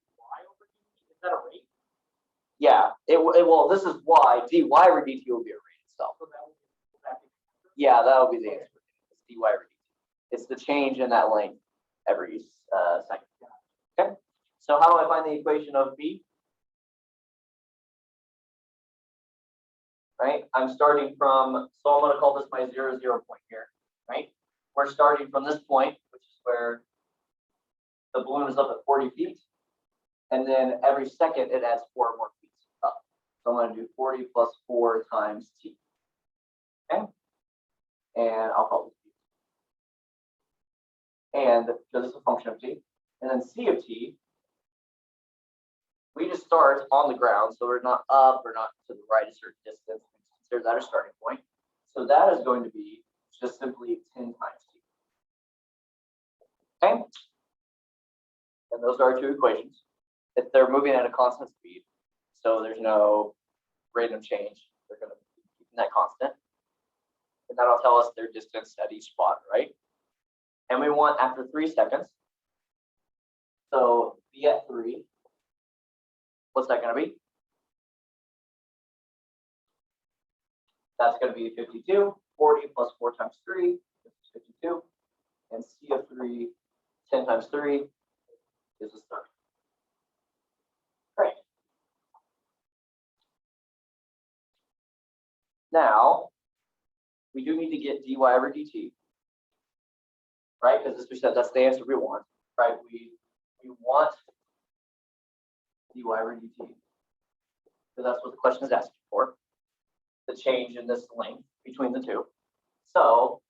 over dt? Is that a rate? Yeah. Well, this is why dy over dt will be a rate itself. So that would that be the answer? Yeah, that would be the answer. It's dy over dt. It's the change in that length every second. Okay. So how do I find the equation of B? Right? I'm starting from, so I'm going to call this my 0, 0 point here, right? We're starting from this point, which is where the balloon is up at 40 feet. And then every second it adds 4 more feet up. So I'm going to do 40 plus 4 times t. Okay? And I'll call this t. And because it's a function of t. And then c of t, we just start on the ground. So we're not up or not to the right a certain distance. Consider that a starting point. So that is going to be just simply 10 times t. Okay? And those are our two equations. If they're moving at a constant speed, so there's no random change, they're going to be keeping that constant. And that'll tell us their distance at each spot, right? And we want after 3 seconds. So b at 3, what's that going to be? That's going to be 52. 40 plus 4 times 3 is 52. And c of 3, 10 times 3 is a 30. Great. Now, we do need to get dy over dt, right? Because as we said, that's the answer we want, right? We want dy over dt, because that's what the question is asking for, the change in this length between the two. So,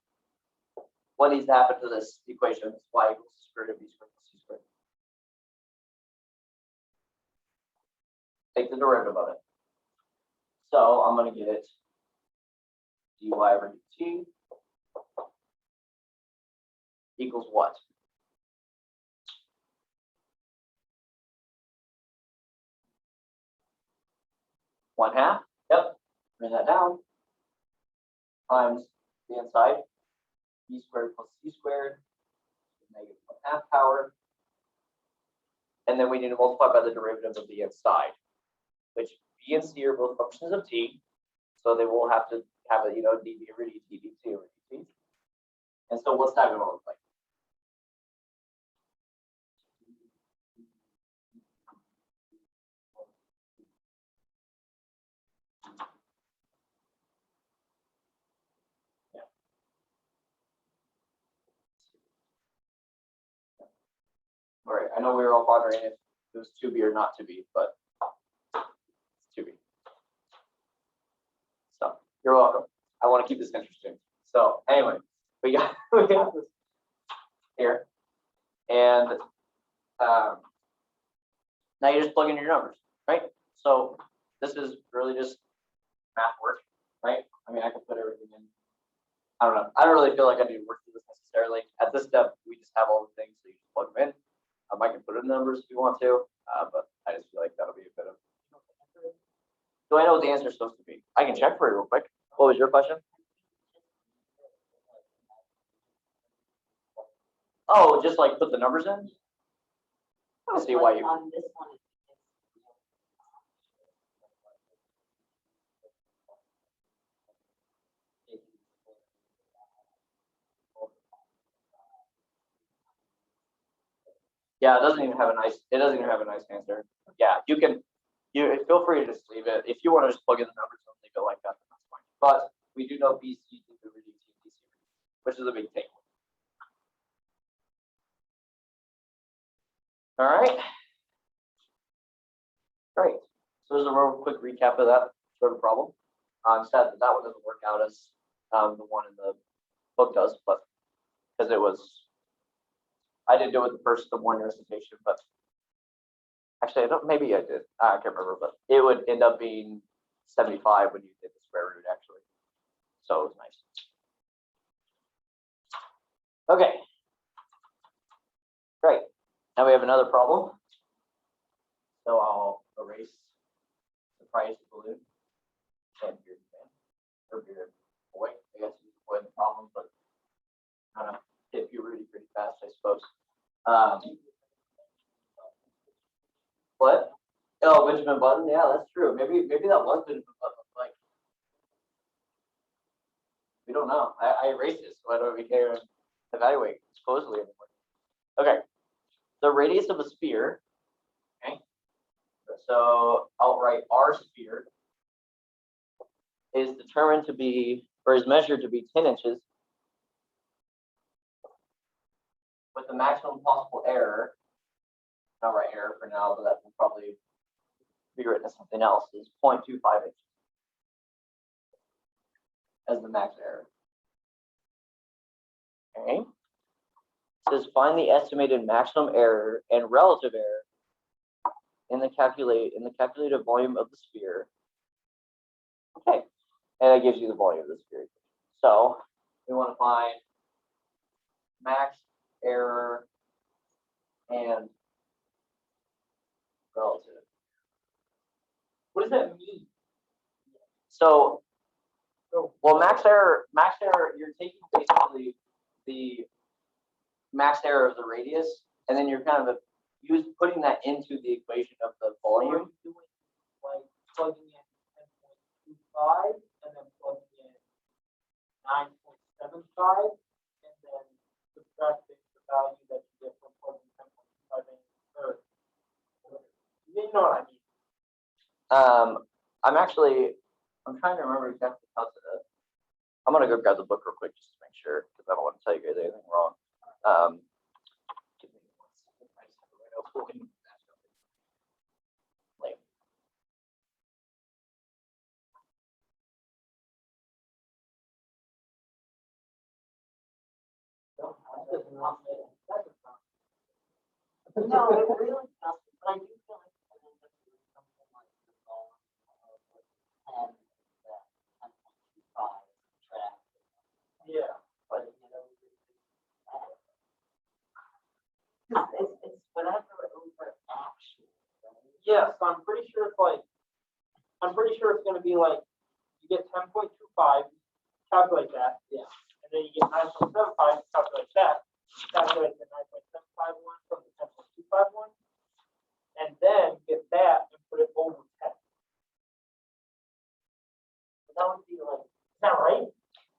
what needs to happen to this equation is y equals the square root of b squared plus c squared. Take the derivative of it. So I'm going to get dy over dt equals what? One half. Yep. Bring that down. Times the inside. B squared plus c squared. Negative 1/2 power. And then we need to multiply by the derivative of the inside, which b and c are both functions of t. So they will have to have a, dv over dt, dt over dt. And so what's that going to look like? All right, I know we were all pondering if it was to be or not to be, but it's to be. So you're welcome. I want to keep this interesting. So anyway, we got this here, and now you just plug in your numbers, right? So this is really just math work, right? I mean, I can put everything in. I don't know. I don't really feel like I need to work through this necessarily. At this step, we just have all the things, so you just plug them in. I can put in the numbers if you want to, but I just feel like that'll be a bit of. Do I know what the answer is supposed to be? I can check for you real quick. What was your question? Oh, just like put the numbers in? I don't see why you. On this one. Yeah, it doesn't even have a nice. It doesn't even have a nice answer. Yeah, you can. You feel free to just leave it. If you want to just plug in the numbers and leave it like that, then that's fine. But we do know BC, which is a big takeaway. All right. Great. So there's a real quick recap of that sort of problem. I'm sad that that one doesn't work out as the one in the book does, but because it was, I didn't do it the one recitation, but actually, I don't, maybe I did. I can't remember, but it would end up being 75 when you did the square root, actually. So it was nice. Okay. Great. Now we have another problem. So I'll erase the price balloon. And beard fan. Or beard boy. I guess you avoid the problem, but I don't know. Hit puberty pretty fast, I suppose. What? Oh, Benjamin Button. Yeah, that's true. Maybe that was Benjamin Button. Like, we don't know. I erased it, so I don't really care to evaluate supposedly anymore. Okay. The radius of a sphere. Okay. So I'll write R sphere is determined to be, or is measured to be 10 inches with the maximum possible error. I'll write error for now, but that will probably be written as something else, is 0.25 inches as the max error. Okay. It says find the estimated maximum error and relative error in the calculated volume of the sphere. Okay. And it gives you the volume of the sphere. So we want to find max error and relative. What does that mean? So, well, max error, you're taking basically the max error of the radius, and then you're kind of putting that into the equation of the volume. Doing like plugging in 10.25 and then plugging in 9.75 and then subtracting the value that you get from plugging 10.25 in third. You know what I mean? I'm trying to remember exactly how to. I'm gonna go grab the book real quick just to make sure, because I don't want to tell you guys anything wrong. Give me 1 second. I just have to write out full name. Like, No, it really doesn't, but I do feel like it ends up doing something like the volume of 10, that 10.25 track. Yeah. But, you know, it's whatever over actual. Right? Yeah, so I'm pretty sure it's gonna be like you get 10.25, calculate that, Yeah. and then you get 9.75, calculate that, calculate the 9.75 one from the 10.25 one, and then get that and put it over 10. That would be like, Is that right?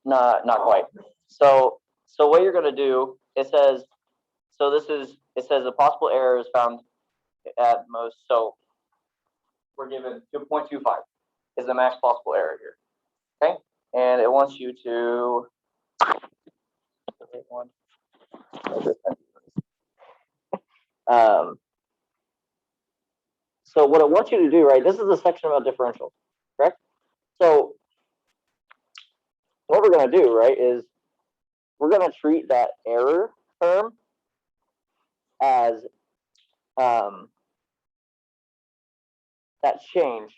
not quite. So what you're gonna do, it says the possible error is found at most. So we're given 2.25 is the max possible error here. Okay, and it wants you to. So what it wants you to do, right? This is the section about differentials, correct? So what we're going to do, right, is we're going to treat that error term as that change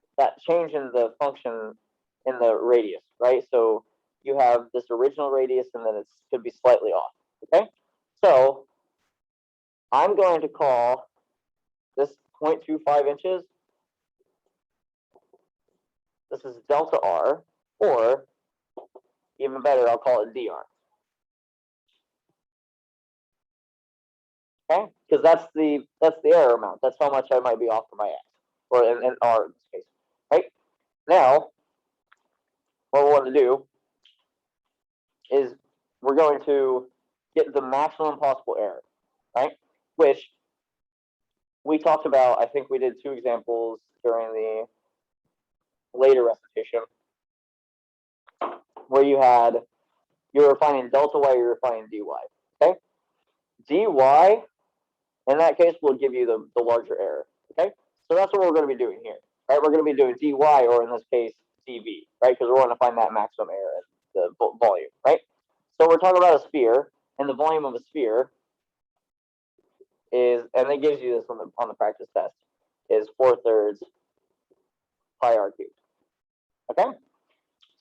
in the function in the radius, right? So you have this original radius, and then it could be slightly off. Okay, so I'm going to call this 0.25 inches. This is delta R, or even better, I'll call it dr. Okay, because that's the error amount. That's how much I might be off for my x, or in R in this case. Right now, what we want to do is we're going to get the maximum possible error, right? Which we talked about. I think we did 2 examples during the later recitation, where you were finding delta y, you were finding dy. Okay, dy in that case will give you the larger error. Okay, so that's what we're going to be doing here, right? We're going to be doing dy, or in this case dv, right? Because we're going to find that maximum error in the volume, right? So we're talking about a sphere. and the volume of a sphere is, and it gives you this on the practice test, is 4/3 pi r cubed. Okay?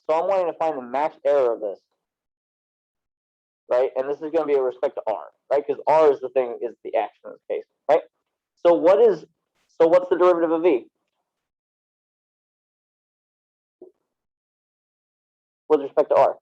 So I'm wanting to find the max error of this, right? And this is going to be with respect to r, right? Because r is the x in this case, right? So what's the derivative of v? With respect to r?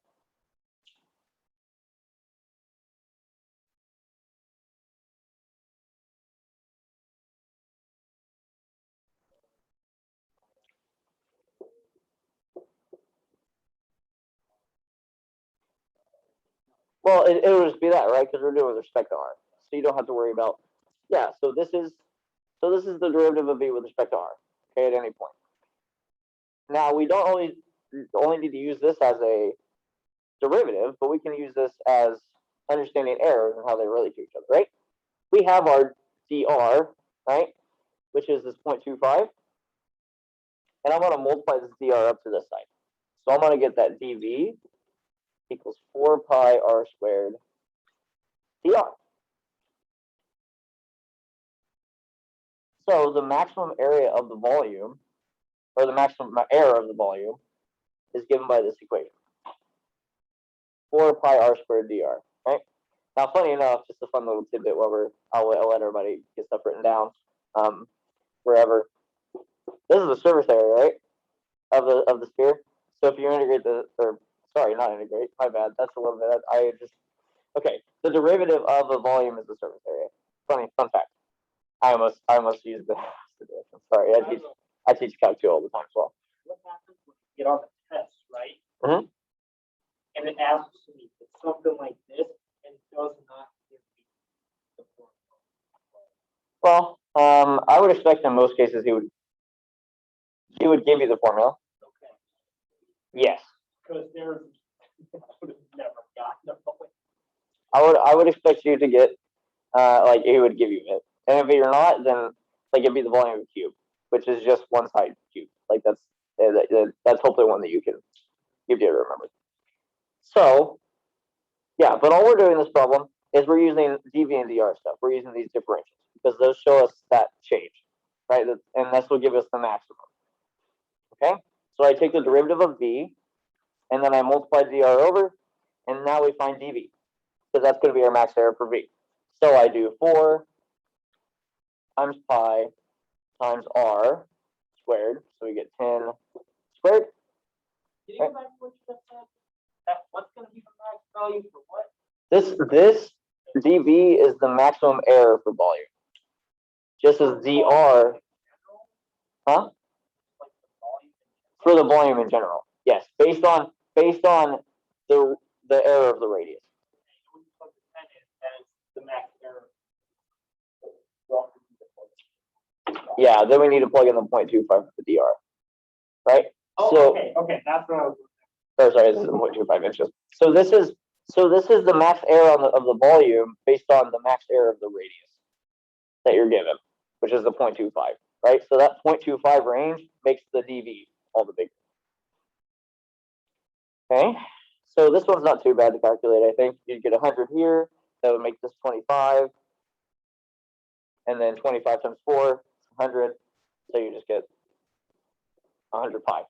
Well, it would just be that, right? Because we're doing with respect to r. So you don't have to worry about, yeah, so this is the derivative of v with respect to r, okay, at any point. Now, we don't only need to use this as a derivative, but we can use this as understanding errors and how they relate to each other, right? We have our dr, right, which is this 0.25, and I'm going to multiply this dr up to this side. So I'm going to get that dv equals 4 pi r squared dr. So the maximum area of the volume, or the maximum error of the volume, is given by this equation. 4 pi r squared dr, right? Now, funny enough, just a fun little tidbit while I'll let everybody get stuff written down, wherever. This is the surface area, right, of the sphere. So if you integrate not integrate, my bad, that's a little bit, okay, the derivative of a volume is the surface area. Fun fact. I almost used the I'm sorry, I teach Calc 2 all the time as well. What happens when you get on the test, right? Mhm. And it asks me for something like this and does not give me the formula. Well, I would expect in most cases he would give you the formula. Okay. Yes. Because there's I would have never gotten a point. I would expect you to get like he would give you it. And if you're not, then like it'd be the volume of a cube, which is just one side cube. Like that's hopefully one that you'd be able to remember. So yeah, but all we're doing in this problem is we're using dv and dr stuff. We're using these differentials because those show us that change, right? And this will give us the maximum. Okay, so I take the derivative of v, and then I multiply dr over, and now we find dv, because that's going to be our max error for v. So I do 4 times pi times r squared, so we get 10 squared. Did you go back to what you just said? What's going to be the max value for what? This dv is the maximum error for volume, just as dr, huh? For the volume in general, yes, based on the error of the radius. The max error. Yeah, then we need to plug in the 0.25 for the dr, right? Oh, so, okay, that's what I was. Sorry, this is 0.25 inches. So this is the max error of the volume based on the max error of the radius that you're given, which is the 0.25, right? So that 0.25 range makes the dv all the bigger. Okay, so this one's not too bad to calculate. I think you'd get 100 here. That would make this 25, and then 25 times 4 is 100. So you just get 100 pi. A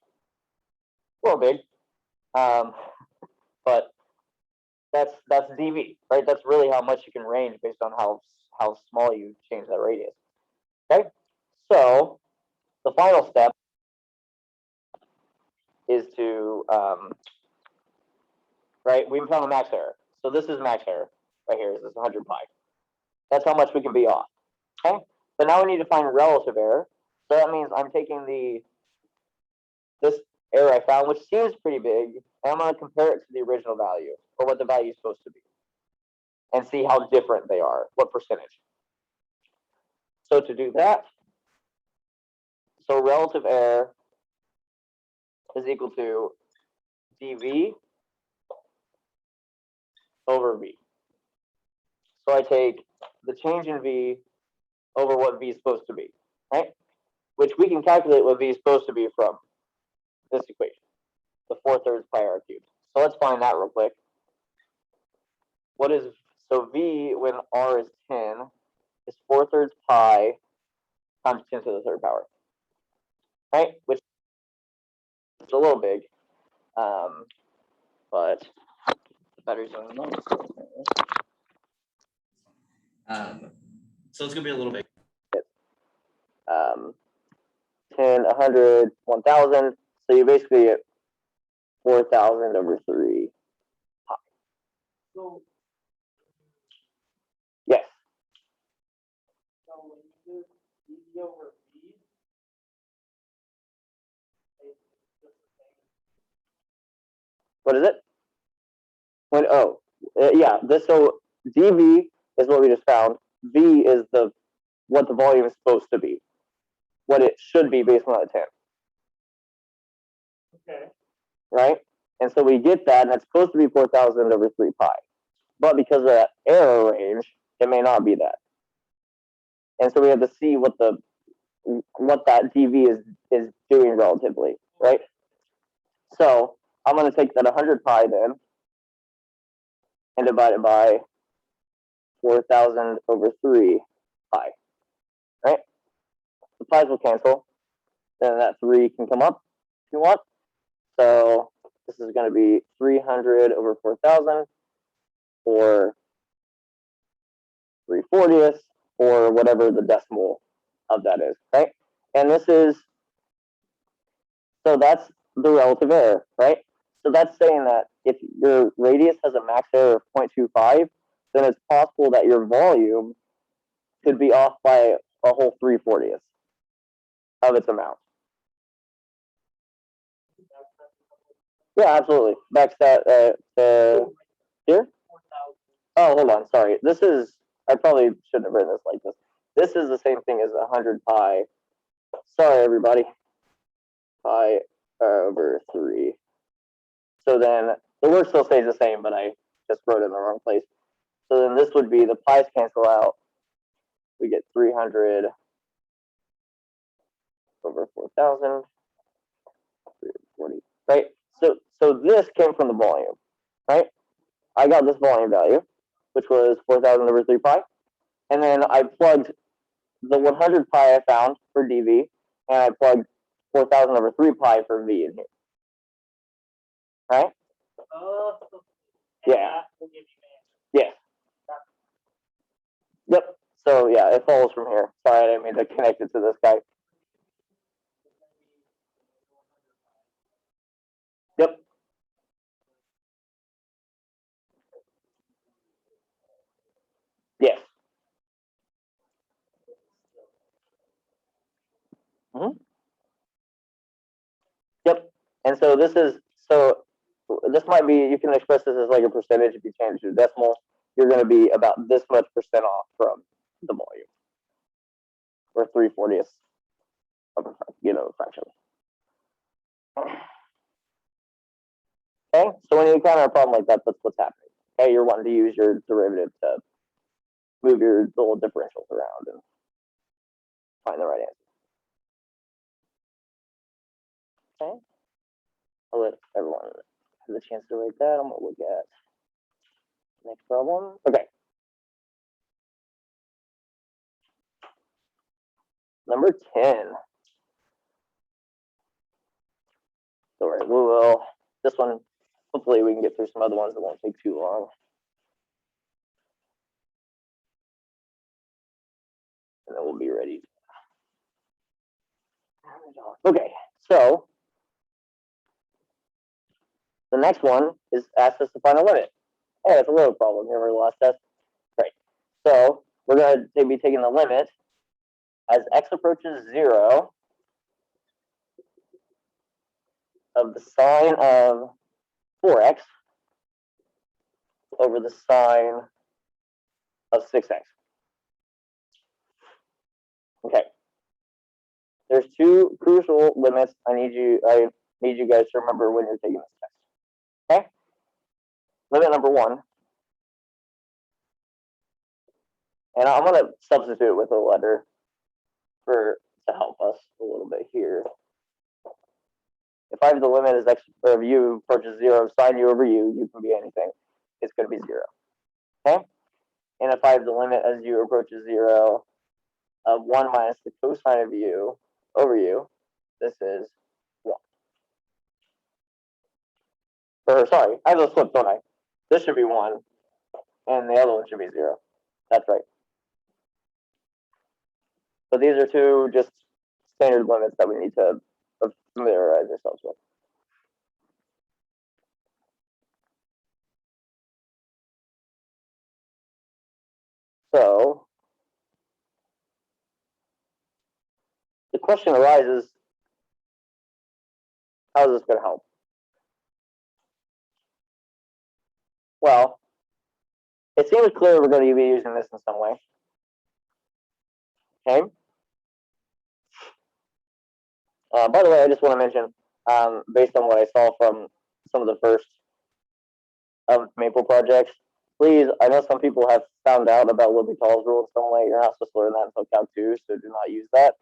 little big, but that's dv, right? That's really how much you can range based on how small you change that radius. Okay, so the final step is to right, we found a max error. So this is max error right here. This is 100 pi. That's how much we can be off. Okay, but now we need to find relative error. So that means I'm taking this error I found, which seems pretty big, and I'm going to compare it to the original value, or what the value is supposed to be, and see how different they are, what percentage. So to do that, so relative error is equal to dv over v. So I take the change in v over what v is supposed to be, right? Which we can calculate what v is supposed to be from this equation, the 4/3 pi r cubed. So let's find that real quick. What is So V when R is 10 is 4/3 pi times 10 to the third power. Right? Which is a little big. But the battery's on low. So it's gonna be a little bit. 10, 100, 1,000. So you basically get 4,000 over 3. So, Yes. so when you do DV over V, it's just the same. What is it? Yeah. This so dV is what we just found. V is what the volume is supposed to be, what it should be based on the 10, Okay. right? And so we get that, and it's supposed to be 4,000 over 3 pi. But because of that error range, it may not be that. And so we have to see what that dV is doing relatively, right? So I'm going to take that 100 pi then and divide it by 4,000 over 3 pi, right? The pi's will cancel. Then that 3 can come up if you want. So this is going to be 300 over 4,000 or 3/40 or whatever the decimal of that is, right? And this is, so that's the relative error, right? So that's saying that if your radius has a max error of 0.25, then it's possible that your volume could be off by a whole 3/40 of its amount. Yeah, absolutely. Back that here. Oh, hold on. Sorry. This is, I probably shouldn't have written this like this. This is the same thing as 100 pi. Sorry, everybody. Pi over 3. So then the word still stays the same, but I just wrote it in the wrong place. So then this would be the pi's cancel out. We get 300 over 4,000. 340. Right? So this came from the volume, right? I got this volume value, which was 4,000 over 3 pi. And then I plugged the 100 pi I found for dV, and I plugged 4,000 over 3 pi for V in here. Right? Yeah. Yeah. Yep. So yeah, it follows from here. Sorry, I didn't mean to connect it to this guy. Yep. Yes. Mm-hmm. Yep. And so this might be, you can express this as like a percentage. If you change it to decimal, you're going to be about this much percent off from the volume, or 3/40 of a fraction. Okay, so when you encounter a problem like that, that's what's happening. Okay, you're wanting to use your derivative to move your little differentials around and find the right answer. Okay, I'll let everyone have the chance to write that. I'm gonna look at the next problem. Okay. Number 10. So right, we will, this one, hopefully we can get through some other ones that won't take too long. And then we'll be ready. Okay, so the next one is asked us to find a limit. Hey, that's a little problem. Remember the last test? Right. So we're going to be taking the limit as x approaches 0 of the sine of 4x over the sine of 6x. Okay. There's two crucial limits I need you guys to remember when you're taking this test. Okay? Limit number 1. And I'm going to substitute with a letter to help us a little bit here. If I have the limit as x of u approaches 0, sine u over u, u can be anything. It's going to be 0. Okay? And if I have the limit as u approaches 0 of 1 minus the cosine of u over u, this is 1. Or sorry, I have those flipped, don't I? This should be 1, and the other one should be 0. That's right. So these are two just standard limits that we need to familiarize ourselves with. So the question arises, how is this going to help? Well, it seems clear we're going to be using this in some way. Okay. By the way, I just want to mention, based on what I saw from some of the first of Maple projects, please, I know some people have found out about L'Hopital's rule in some way. You're not supposed to learn that until Calc 2, so do not use that.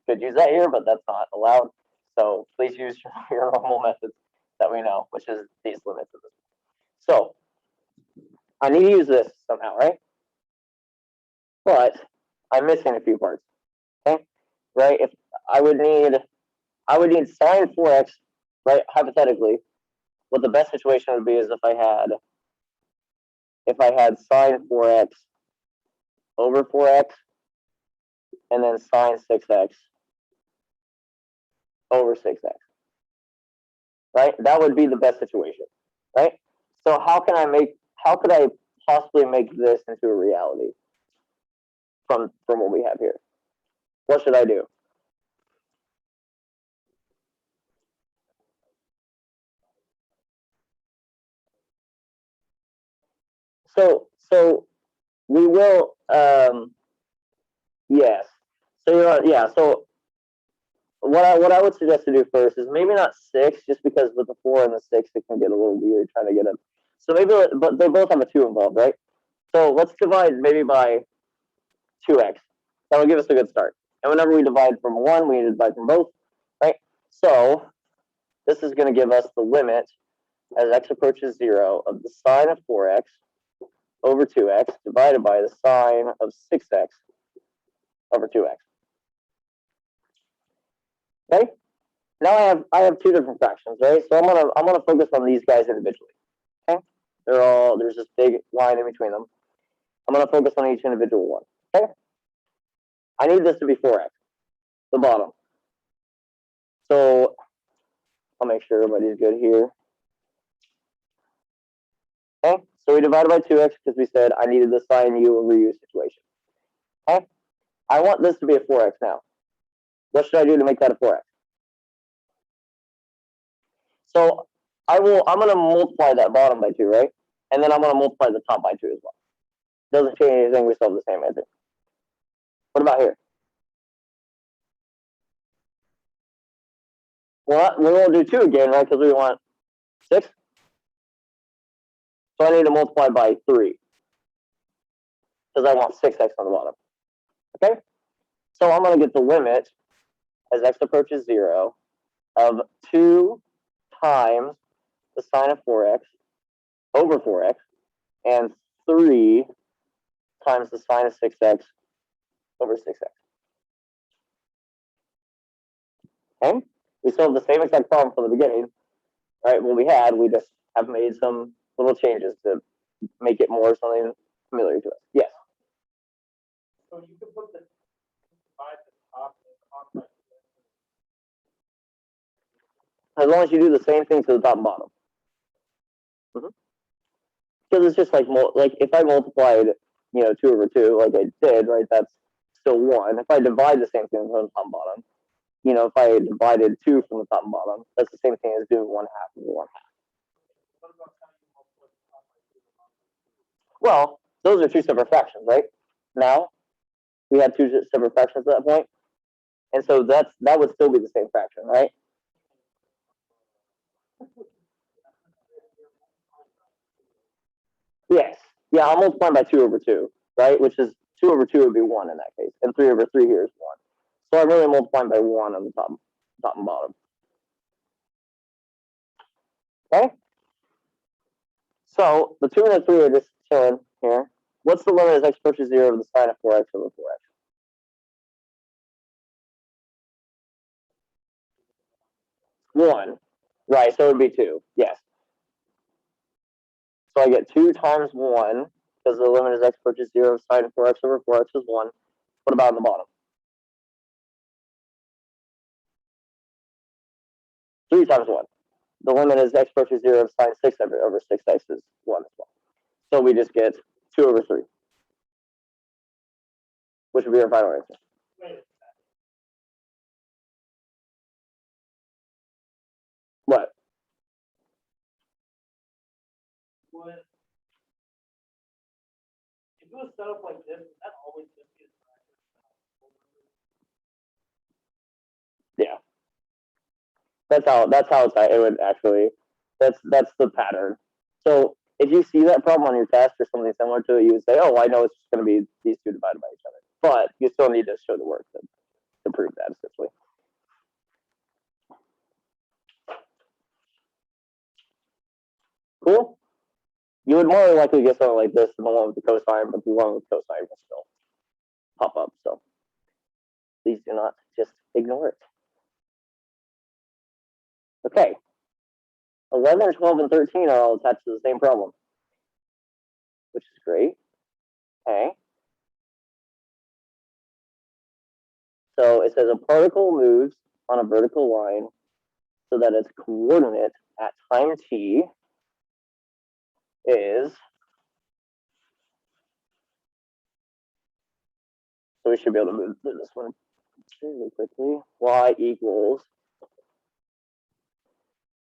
You could use that here, but that's not allowed. So please use your normal methods that we know, which is these limits of this. So I need to use this somehow, right? But I'm missing a few parts. Okay, right? If I would need sine 4x, right? Hypothetically, what the best situation would be is if I had sine 4x over 4x and then sine 6x over 6x. Right? That would be the best situation. Right? So how could I possibly make this into a reality from what we have here? What should I do? So we will yes. So so what I would suggest to do first is maybe not 6, just because with the 4 and the 6 it can get a little weird trying to get them. So maybe, but they both have a 2 involved, right? So let's divide maybe by 2x. That will give us a good start. And whenever we divide from 1, we divide from both, right? So this is going to give us the limit as x approaches 0 of the sine of 4x over 2x divided by the sine of 6x over 2x. Okay? Now I have two different fractions, right? So I'm gonna focus on these guys individually. Okay? There's this big line in between them. I'm gonna focus on each individual one. Okay? I need this to be 4x, the bottom. So I'll make sure everybody's good here. Okay? So we divided by 2x because we said I needed the sine u over u situation. Okay? I want this to be a 4x now. What should I do to make that a 4x? So I'm going to multiply that bottom by 2, right? And then I'm going to multiply the top by 2 as well. Doesn't change anything. We still have the same answer. What about here? Well, we won't do 2 again, right? Because we want 6. So I need to multiply by 3. Because I want 6x on the bottom. Okay? So I'm going to get the limit as x approaches 0 of 2 times the sine of 4x over 4x and 3 times the sine of 6x over 6x. Okay? We still have the same exact problem from the beginning, right? What we had, we just have made some little changes to make it more something familiar to us. Yes? So you can put the divide the top and the top right. As long as you do the same thing to the top and bottom. Because it's just like if I multiplied, 2 over 2, like I did, right? That's still 1. If I divide the same thing from the top and bottom, if I divided 2 from the top and bottom, that's the same thing as doing 1/2 over 1/2. What about how you multiply the top by 2 and bottom by 2? Well, those are 2 separate fractions, right? Now, we had 2 separate fractions at that point, and so that would still be the same fraction, right? Yes. Yeah, I'm multiplying by 2 over 2, right? Which is 2 over 2 would be 1 in that case, and 3 over 3 here is 1. So I'm really multiplying by 1 on the top and bottom. Okay? So the 2 and the 3 are just chilling here. what's the limit as x approaches 0 of the sine of 4x over 4x? One. Right, so it would be 2. Yes. So I get 2 times 1, because the limit as x approaches 0 of sine of 4x over 4x is 1. What about on the bottom? 3 times 1. The limit as x approaches 0 of sine 6 over 6x is 1 as well. So we just get 2 over 3, which would be our final answer. Wait a second. What? Would, if it was set up like this, would that always just be a Yeah. That's how it would actually, that's the pattern. So if you see that problem on your test or something similar to it, you would say, oh, I know it's just going to be these two divided by each other. But you still need to show the work to prove that, essentially. Cool. You would more likely get something like this than the one with the cosine, but the one with cosine will still pop up. So please do not just ignore it. Okay. 11, 12, and 13 are all attached to the same problem, which is great. Okay. So it says a particle moves on a vertical line so that its coordinate at time t is, so we should be able to move through this one really quickly. Y equals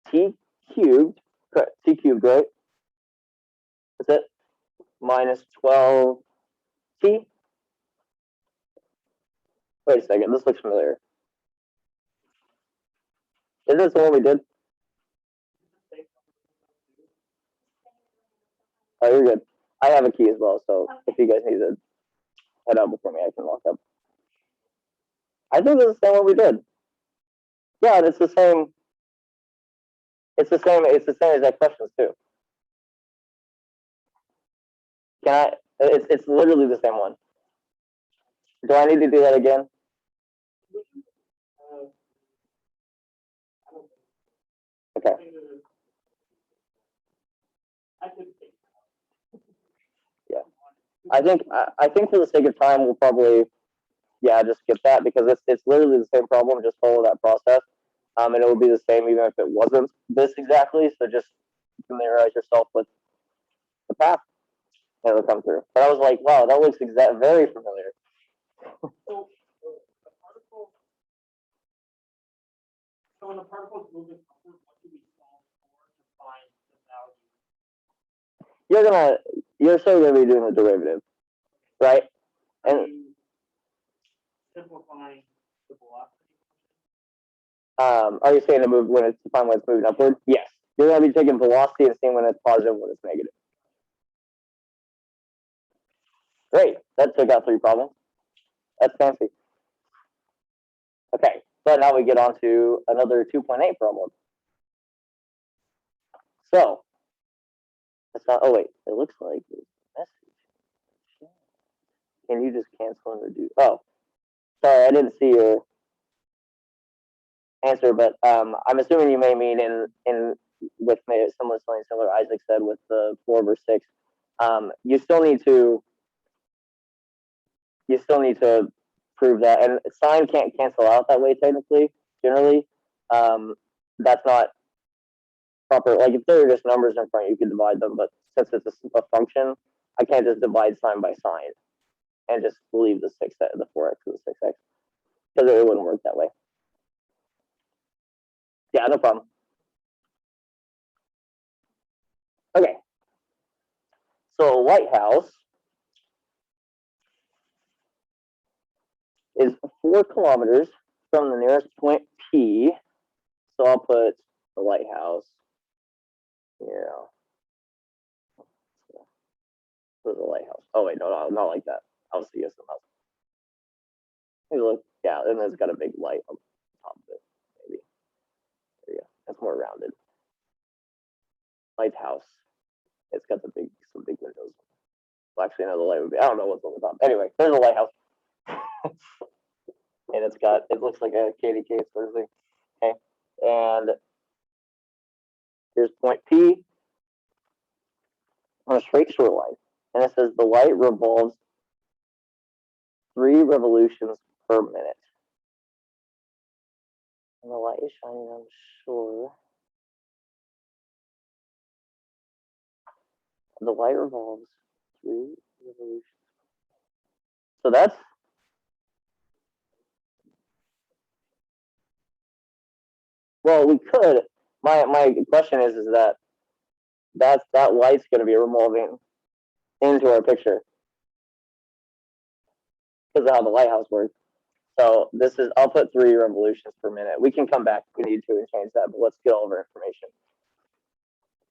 t cubed, correct, t cubed, right? That's it, minus 12t. Wait a second, this looks familiar. Is this the one we did? Oh, you're good. I have a key as well, so if you guys need to head out before me, I can walk up. I think this is the same one we did. Yeah, and it's the same. It's the same exact questions too. Can I? It's literally the same one. Do I need to do that again? Okay. Yeah. I think for the sake of time, we'll probably, yeah, just skip that because it's literally the same problem. Just follow that process, and it will be the same even if it wasn't this exactly. So just familiarize yourself with the path, and it'll come through. But I was like, wow, that looks very familiar. So the particle, so when the particle's moving upward, what do we solve for to find the value? You're still gonna be doing the derivative, right? Are And you simplifying the velocity? are you saying to move when it's to find when it's moving upward? Yes. You're gonna be taking velocity and seeing when it's positive, when it's negative. Great. That took out 3 problems. That's fancy. Okay, so now we get on to another 2.8 problem. So, that's not, oh wait, it looks like there's a message. Can you just cancel and reduce? Oh, sorry, I didn't see your answer, but I'm assuming you may mean in with something similar Isaac said with the 4 over 6. You still need to prove that, and sine can't cancel out that way technically. Generally, that's not proper. Like if there are just numbers in front, you can divide them, but since it's a function, I can't just divide sine by sine and just leave the 4x to the 6x because it wouldn't work that way. Yeah, no problem. Okay, so a lighthouse is 4 kilometers from the nearest point P. So I'll put the lighthouse here. Where's the lighthouse? Oh wait, no, not like that. I'll see you somehow. Maybe look, yeah, and it's got a big light on top of it. Maybe. There you go. That's more rounded. Lighthouse. It's got some big windows. Well, actually, no, the light would be. I don't know what's on the top. Anyway, there's a lighthouse, and it looks like a candy cane sort of thing. Okay, and here's point P on a straight shoreline, and it says the light revolves 3 revolutions per minute. And the light is shining on the shore. The light revolves 3 revolutions. So that's well, we could. My question is that light's going to be revolving into our picture because of how the lighthouse works. So this is, I'll put 3 revolutions per minute. We can come back if we need to and change that, but let's get all of our information.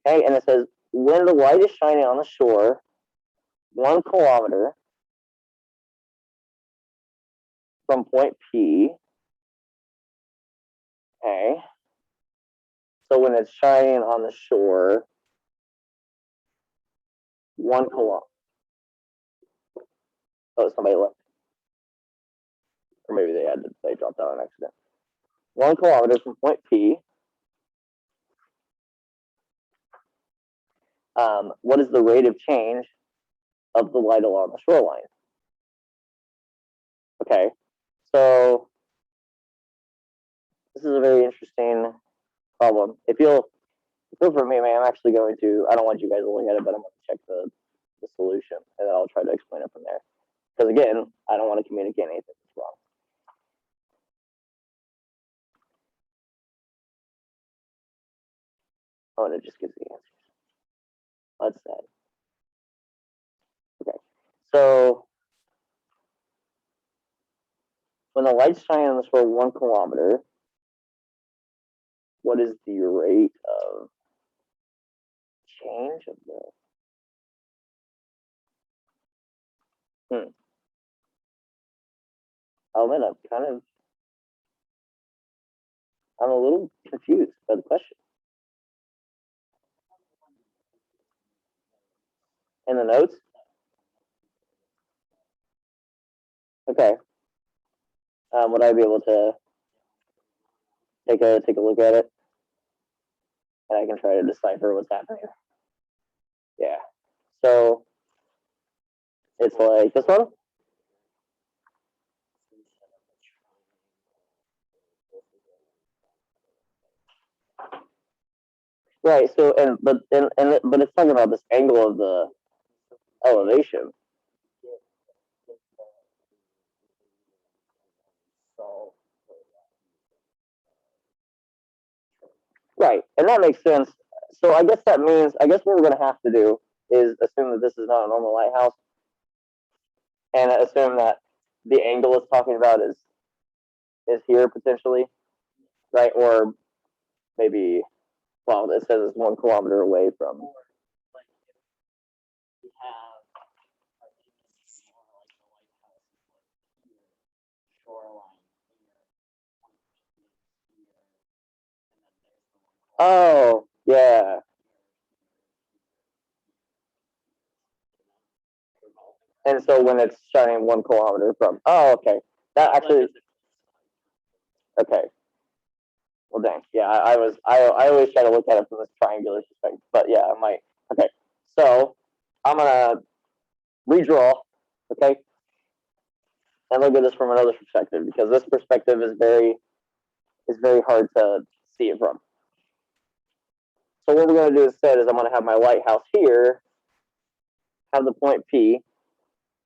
Okay, and it says when the light is shining on the shore, 1 kilometer from point P. Okay. So when it's shining on the shore, 1 kilometer. Oh, somebody left. Or maybe they dropped out on accident. 1 kilometer from point P. What is the rate of change of the light along the shoreline? Okay, so this is a very interesting problem. If you'll for me, man, I'm actually going to, I don't want you guys to look at it, but I'm going to check the solution, and then I'll try to explain it from there. Because again, I don't want to communicate anything that's wrong. Oh, and it just gives the answers. That's sad. Okay, so when the light's shining on the shore 1 kilometer, what is the rate of change of the I'll admit I'm a little confused by the question. In the notes? Okay. Would I be able to take a look at it? And I can try to decipher what's happening. Yeah. So it's like this one. Right. So but it's talking about this angle of the elevation. Right, and that makes sense. So I guess that means what we're going to have to do is assume that this is not a normal lighthouse, and assume that the angle it's talking about is here potentially, right? Or maybe, well, it says it's 1 kilometer away from. Oh, yeah. And so when it's shining 1 kilometer from, oh, okay, that actually, okay. Well, dang, yeah, I always try to look at it from this triangular perspective, but yeah, I might. Okay, so I'm gonna redraw, okay, and look at this from another perspective because this perspective is very hard to see it from. So what we're gonna do instead is I'm gonna have my lighthouse here, have the point P,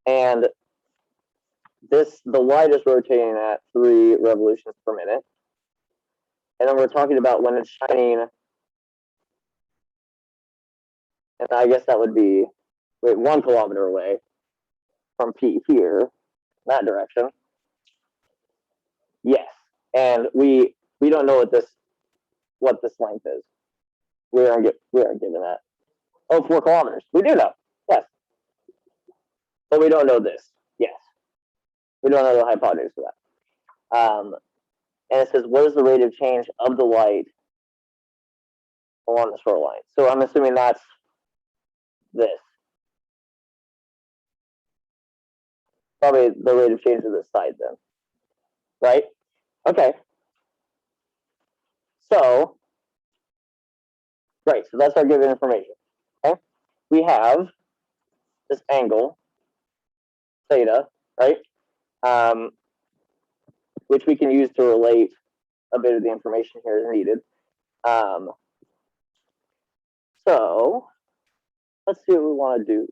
and the light is rotating at 3 revolutions per minute. And then we're talking about when it's shining, and I guess that would be 1 kilometer away from P here, that direction. Yes, and we don't know what this length is. We aren't given that. Oh, 4 kilometers. We do know. Yes, but we don't know this. Yes, we don't know the hypotenuse for that. And it says, what is the rate of change of the light along the shoreline? So I'm assuming that's this. probably the rate of change of this side then, right? Okay. So, right, so that's our given information, okay? We have this angle, theta, right? Which we can use to relate a bit of the information here as needed. So, let's see what we want to do.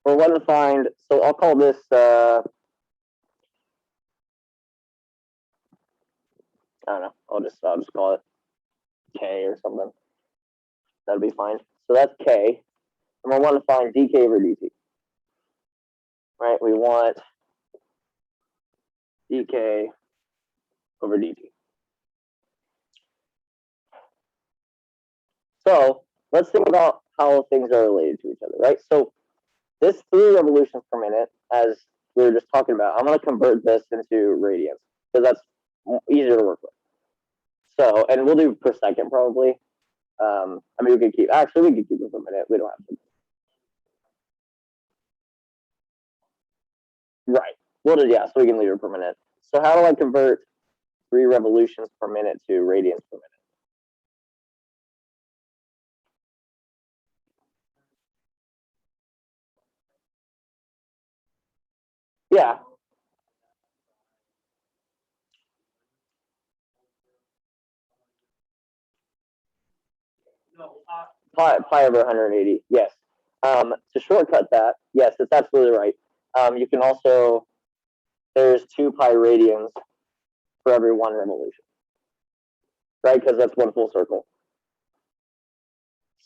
We're going to find, so I'll call this, I don't know, I'll just call it K or something. That'll be fine. So that's K. And we want to find dk over dt. Right, we want dk over dt. So let's think about how things are related to each other, right? So this 3 revolutions per minute, as we were just talking about, I'm going to convert this into radians because that's easier to work with. So, and we'll do per second probably. I mean, we could keep it for a minute. We don't have to. Right. We'll do, yeah, so we can leave it per minute. So how do I convert 3 revolutions per minute to radians per minute? Yeah. No, Pi over 180, yes. To shortcut that, yes, that's absolutely right. You can also, there's 2 pi radians for every 1 revolution, right? Because that's 1 full circle.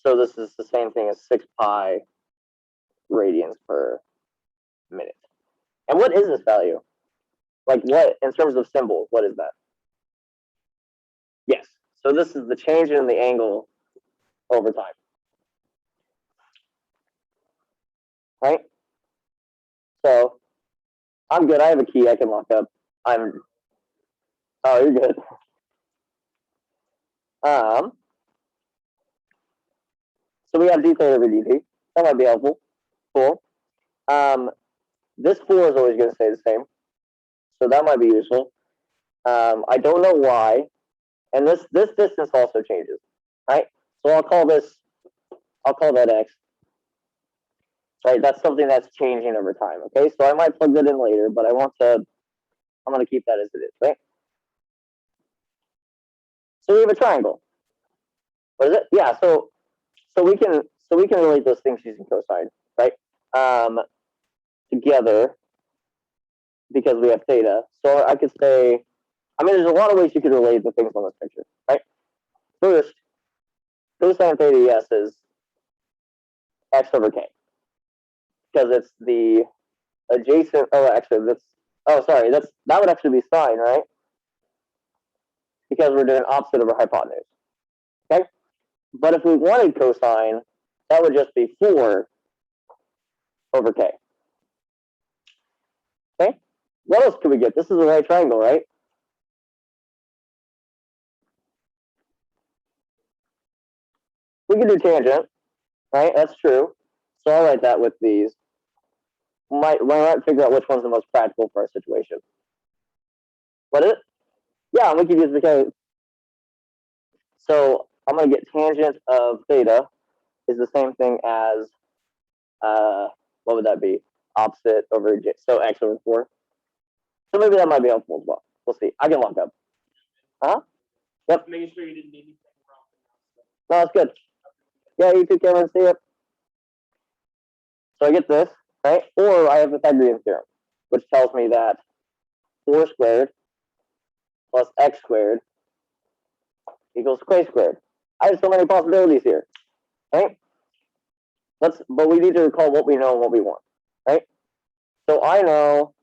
So this is the same thing as 6 pi radians per minute. And what is this value? Like what, in terms of symbols, what is that? Yes. So this is the change in the angle over time. Right? So I'm good. I have a key I can lock up. Oh, you're good. So we have d theta over dt. That might be helpful. Cool. This 4 is always going to stay the same. So that might be useful. I don't know why. And this distance also changes. Right? So I'll call that x. Right? That's something that's changing over time. Okay? So I might plug that in later, but I'm going to keep that as it is, right? So we have a triangle. What is it? Yeah, so we can relate those things using cosine, right? Together because we have theta. So I could say, I mean, there's a lot of ways you could relate the things on this picture, right? First, cosine theta, yes, is x over k because it's the adjacent. Oh, actually, that would actually be sine, right? Because we're doing opposite over hypotenuse. Okay, but if we wanted cosine, that would just be 4 over k. Okay, what else could we get? This is a right triangle, right? We can do tangent, right? That's true. So I'll write that with these. Might figure out which one's the most practical for our situation. What is it? Yeah, we can use the k. So I'm going to get tangent of theta is the same thing as, what would that be? Opposite over j, so x over 4. So maybe that might be helpful as well. We'll see. I can lock up. Huh? Yep. making sure you didn't need anything wrong. No, that's good. Yeah, you too, Cameron. See ya. So I get this, right? Or I have Pythagorean theorem, which tells me that 4 squared plus x squared equals k squared. I have so many possibilities here, right? But we need to recall what we know and what we want, right? So I know,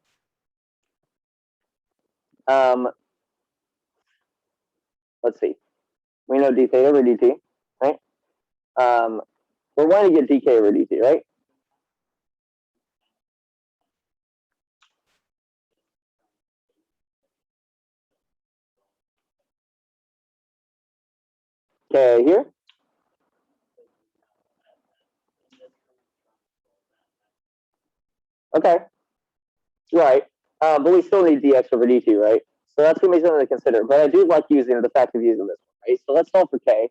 let's see, we know d theta over dt, right? We're wanting to get dk over dt, right? Okay, here. Okay. Right. But we still need dx over dt, right? So that's gonna be something to consider. But I do like using the fact of using this one, right? So let's solve for k.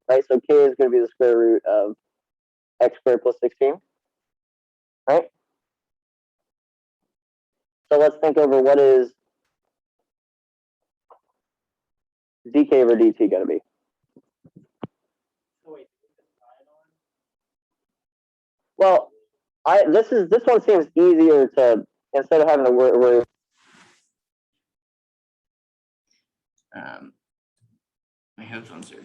Right. So k is gonna be the square root of x squared plus 16. Right. So let's think over what is dk over dt gonna be. So wait, is it side on? Well, this one seems easier to, instead of having to worry. My headphones are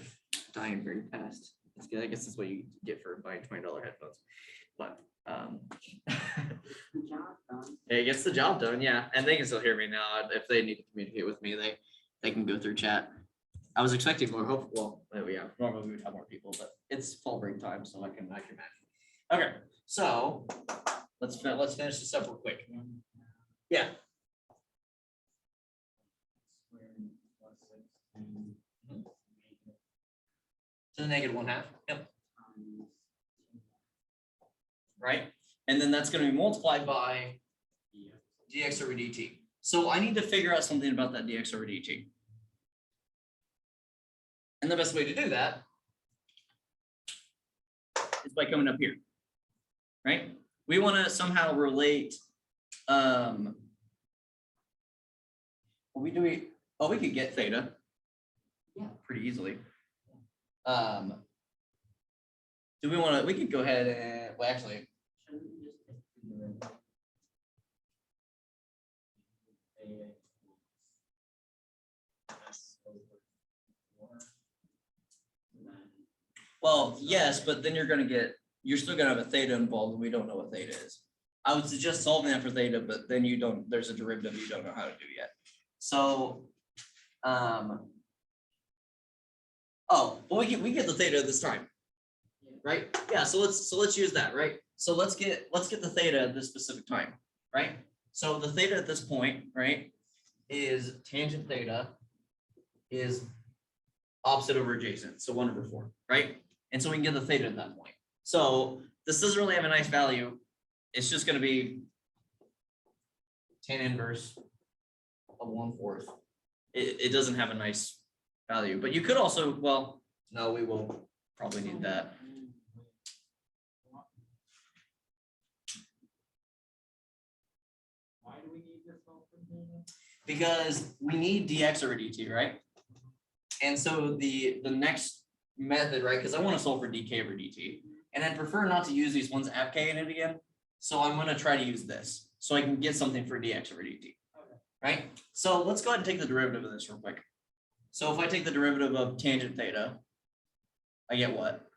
dying very fast. That's good. I guess that's what you get for buying $20 headphones. But it gets the job done, yeah. And they can still hear me now. If they need to communicate with me, they can go through chat. I was expecting more. Well, yeah, normally we would have more people, but it's fall break time, so I can imagine. Okay, so let's finish this up real quick. Yeah. To the negative 1/2. Yep. Right? And then that's going to be multiplied by dx over dt. So I need to figure out something about that dx over dt. And the best way to do that is by coming up here. Right? We want to somehow relate we could get theta. Yeah, pretty easily. Do we want to, we could go ahead and, well, actually. Well, yes, but then you're still gonna have a theta involved and we don't know what theta is. I would suggest solving that for theta, but then there's a derivative you don't know how to do yet. So, oh, well, we get the theta this time, right? Yeah, so let's use that, right? So let's get the theta at this specific time, right? So the theta at this point, right, is tangent theta is opposite over adjacent, so 1/4, right? And so we can get the theta at that point. So this doesn't really have a nice value. It's just going to be tan inverse of 1/4. It doesn't have a nice value, but you could also, well, no, we will probably need that. Why do we need this whole thing? Because we need dx over dt, right? And so the next method, right, because I want to solve for dk over dt, and I'd prefer not to use these ones that have k in it again. So I'm going to try to use this so I can get something for dx over dt, right? So let's go ahead and take the derivative of this real quick. So if I take the derivative of tangent theta, I get what?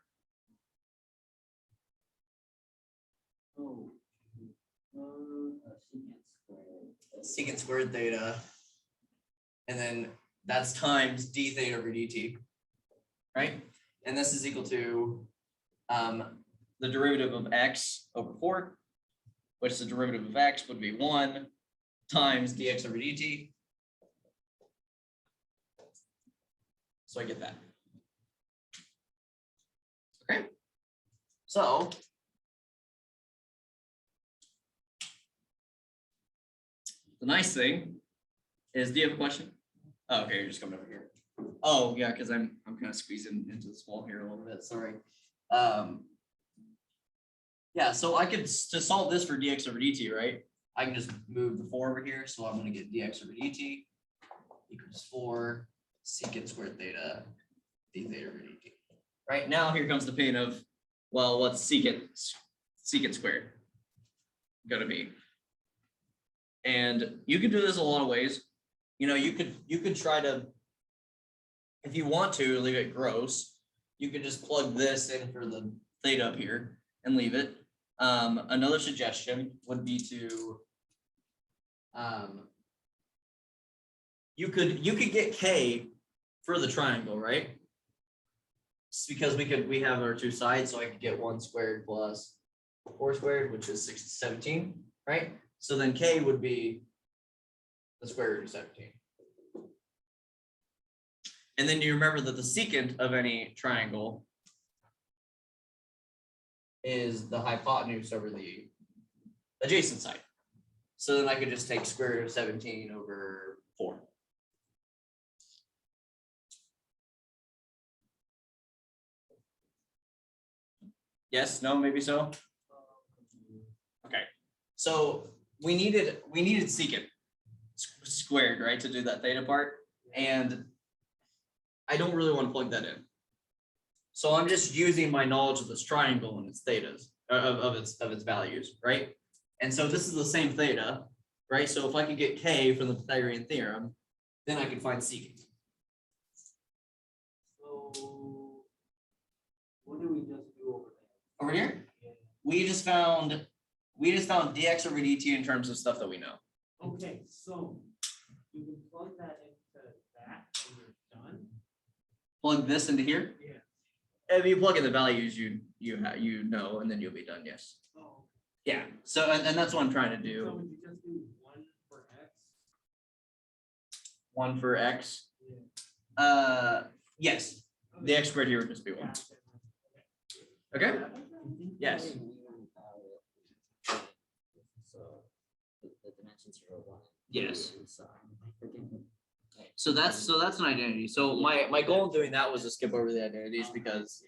Secant squared theta, and then that's times d theta over dt, right? And this is equal to the derivative of x over 4, which the derivative of x would be 1 times dx over dt. So I get that. Okay. So the nice thing is, do you have a question? Oh, okay, you're just coming over here. Oh, yeah, because I'm kind of squeezing into this wall here a little bit. Sorry. Yeah, so I could, to solve this for dx over dt, right? I can just move the 4 over here. So I'm going to get dx over dt equals 4 secant squared theta d theta over dt. Right now, here comes the pain of, well, what's secant squared going to be? And you can do this a lot of ways. You know, you could try to, if you want to leave it gross, you could just plug this in for the theta up here and leave it. Another suggestion would be to, you could get k for the triangle, right? It's because we have our two sides, so I could get 1 squared plus 4 squared, which is 17, right? So then k would be the square root of 17. And then you remember that the secant of any triangle is the hypotenuse over the adjacent side. So then I could just take square root of 17 over 4. Yes, no, maybe so. Okay, so we needed secant squared, right, to do that theta part, and I don't really want to plug that in. So I'm just using my knowledge of this triangle and its thetas of its values, right? And so this is the same theta, right? So if I could get K from the Pythagorean theorem, then I can find secant. So what do we just do over there? Over here, we just found dx over dt in terms of stuff that we know. Okay, so you can plug that into that and you're done. Plug this into here. Yeah. If you plug in the values you know, and then you'll be done. Yes. Oh. Yeah. So and that's what I'm trying to So do. would you just do 1 for X? 1 for x. Yeah. Yes. The x squared here would just be 1. Okay. Yes. Yes. So that's an identity. So my goal in doing that was to skip over the identities because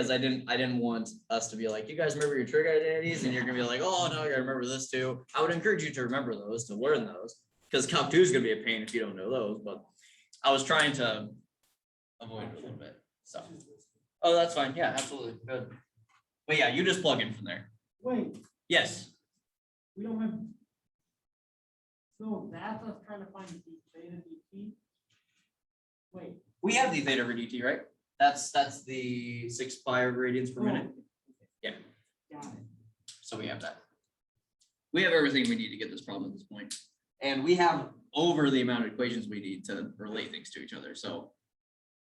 I didn't want us to be like, you guys remember your trig identities, and you're gonna be like, oh no, I gotta remember this too. I would encourage you to remember those, to learn those, because Calc 2 is gonna be a pain if you don't know those. But I was trying to avoid it a little bit. So, oh, that's fine. Yeah, absolutely good. But yeah, you just plug in from there. Wait, Yes. we don't have. So that's us trying to find the theta dt. Wait. We have the theta over dt, right? That's the 6 pi over radians per minute. Yeah. Got it. So we have that. We have everything we need to get this problem at this point. And we have over the amount of equations we need to relate things to each other. So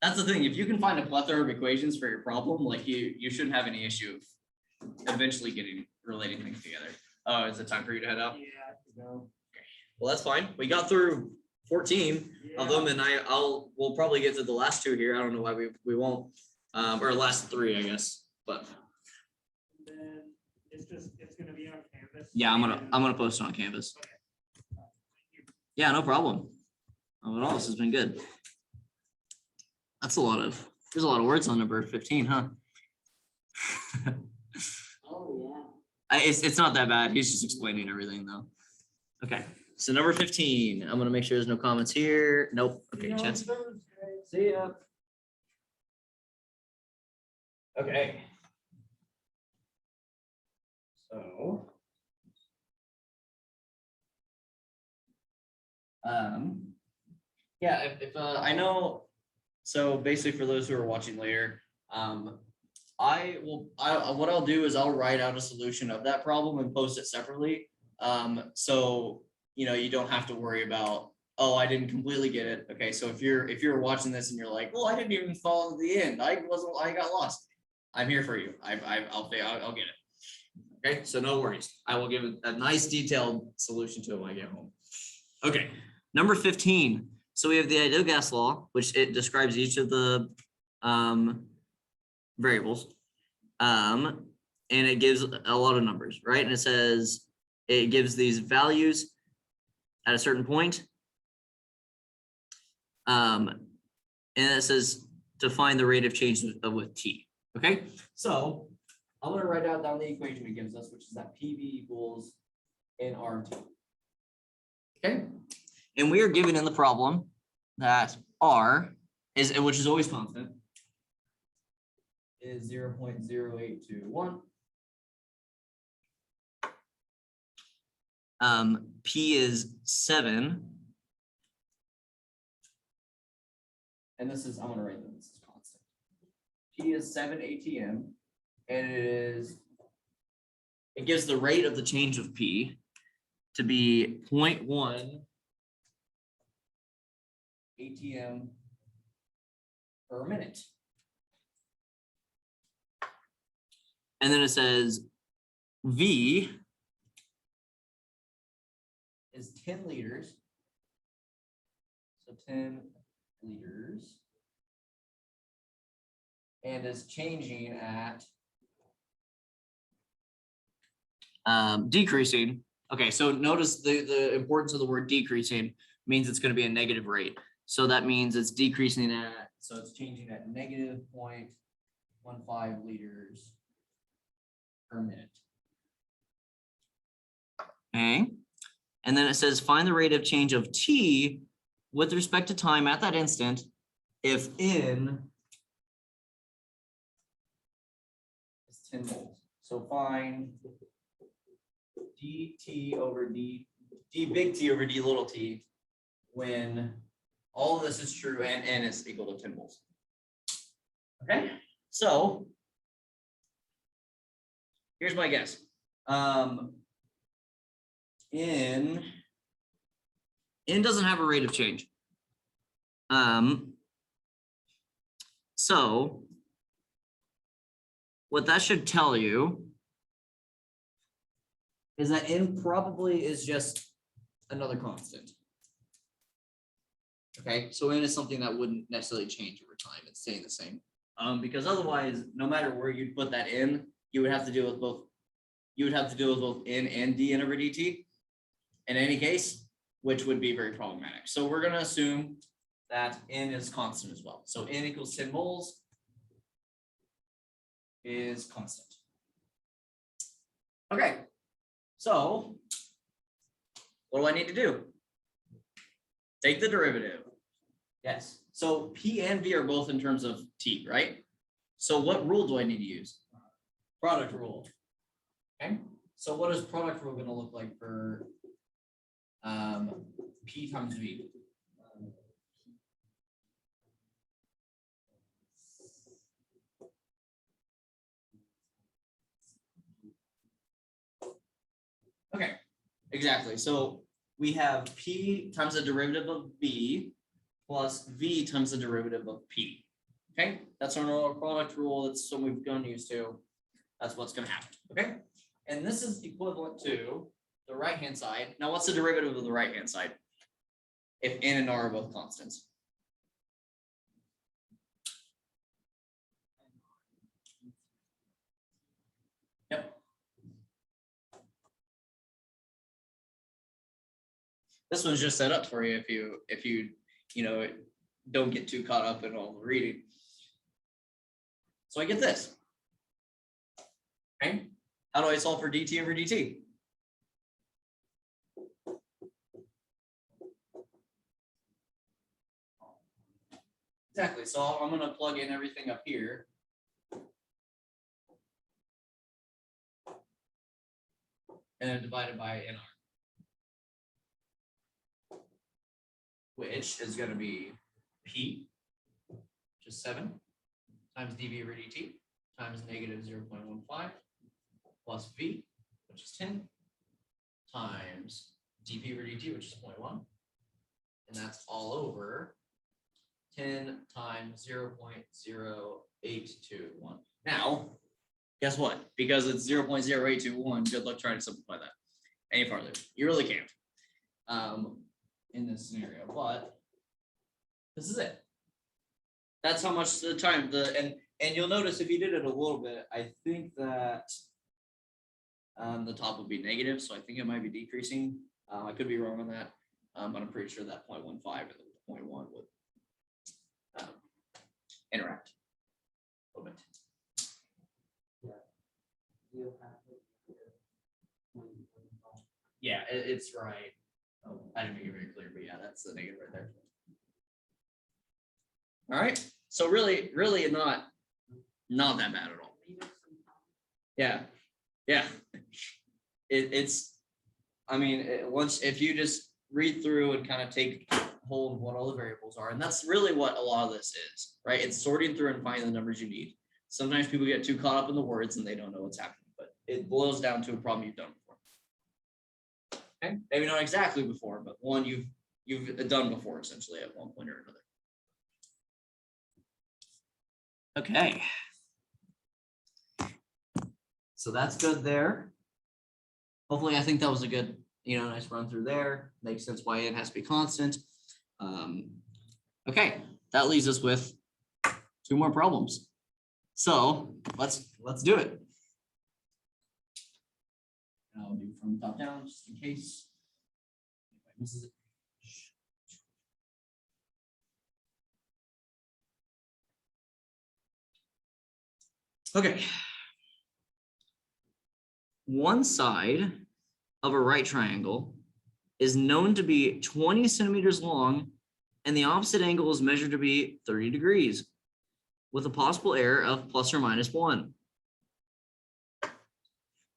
that's the thing. If you can find a plethora of equations for your problem, like you shouldn't have any issue of eventually relating things together. Oh, is it time for you to head out? Yeah, I have to go. Well, that's fine. We got through 14 of them, and we'll probably get to the last 2 here. I don't know why we won't, or last 3, I guess. But And then it's gonna be on Canvas. yeah, I'm gonna post it on Canvas. Okay. Yeah, no problem. Oh, it all this has been good. There's a lot of words on number 15, huh? Oh, yeah. It's not that bad. He's just explaining everything though. Okay, so number 15. I'm gonna make sure there's no comments here. Nope. Okay, chance. See ya. Okay. So. Yeah, if I know, so basically for those who are watching later, what I'll do is I'll write out a solution of that problem and post it separately. So, you don't have to worry about, oh, I didn't completely get it. Okay. So if you're watching this and you're like, well, I didn't even follow the end. I got lost. I'm here for you. I'll get it. Okay. So no worries. I will give a nice detailed solution to it when I get home. Okay. Number 15. So we have the ideal gas law, which it describes each of the variables. And it gives a lot of numbers, right? And it says it gives these values at a certain point. And it says to find the rate of change with t. Okay, so I'm going to write out down the equation it gives us, which is that PV equals nRT. Okay, and we are given in the problem that R is, which is always constant, is 0.0821. P is 7. And this is, I'm gonna write this is constant. P is 7 ATM, and it gives the rate of the change of P to be 0.1 ATM per minute. And then it says V is 10 liters. So 10 liters. And is changing at decreasing. Okay, so notice the importance of the word decreasing means it's going to be a negative rate. So that means it's decreasing at, so it's changing at negative 0.15 liters per minute. Okay, and then it says find the rate of change of t with respect to time at that instant if n is 10 moles. So find dt over d big T over d little t when all of this is true and n is equal to 10 moles. Okay, so here's my guess. N doesn't have a rate of change. So what that should tell you is that n probably is just another constant. Okay, so n is something that wouldn't necessarily change over time. It's staying the same. Because otherwise, no matter where you put that in, you would have to deal with both. You would have to deal with both n and dn over dt. In any case, which would be very problematic. So we're going to assume that n is constant as well. So n equals 10 moles is constant. Okay, so what do I need to do? Take the derivative. Yes. So P and V are both in terms of T, right? So what rule do I need to use? Product rule. Okay. So what is product rule going to look like for P times V? Okay, exactly. So we have P times the derivative of V plus V times the derivative of P. Okay, that's our normal product rule. That's what we've gotten used to. That's what's going to happen. Okay, and this is equivalent to the right-hand side. Now, what's the derivative of the right-hand side? If n and r are both constants. Yep. This one's just set up for you if you don't get too caught up in all the reading. So I get this. Okay. How do I solve for dt over dt? Exactly. So I'm going to plug in everything up here. And then divide it by nr. Which is going to be P, which is 7, times dV over dt, times negative 0.15, plus V, which is 10, times dP over dt, which is 0.1. And that's all over 10 times 0.0821. Now, guess what? Because it's 0.0821, good luck trying to simplify that any farther. You really can't. In this scenario, but this is it. That's how much the time and you'll notice if you did it a little bit, I think that the top would be negative, so I think it might be decreasing. I could be wrong on that, but I'm pretty sure that 0.15 and the 0.1 would interact a little bit. Yeah, it's right. Oh, I didn't make it very clear, but yeah, that's the negative right there. All right, so really not that bad at all. Yeah. It's I mean, once if you just read through and kind of take hold of what all the variables are, and that's really what a lot of this is, right? It's sorting through and finding the numbers you need. Sometimes people get too caught up in the words and they don't know what's happening, but it boils down to a problem you've done before. Okay, maybe not exactly before, but one you've done before essentially at one point or another. Okay. So that's good there. Hopefully, I think that was a good, nice run through there. Makes sense why n has to be constant. Okay, that leaves us with 2 more problems. So let's do it. And I'll do from top down just in case. Anybody misses it. Okay. One side of a right triangle is known to be 20 centimeters long, and the opposite angle is measured to be 30 degrees, with a possible error of plus or minus 1.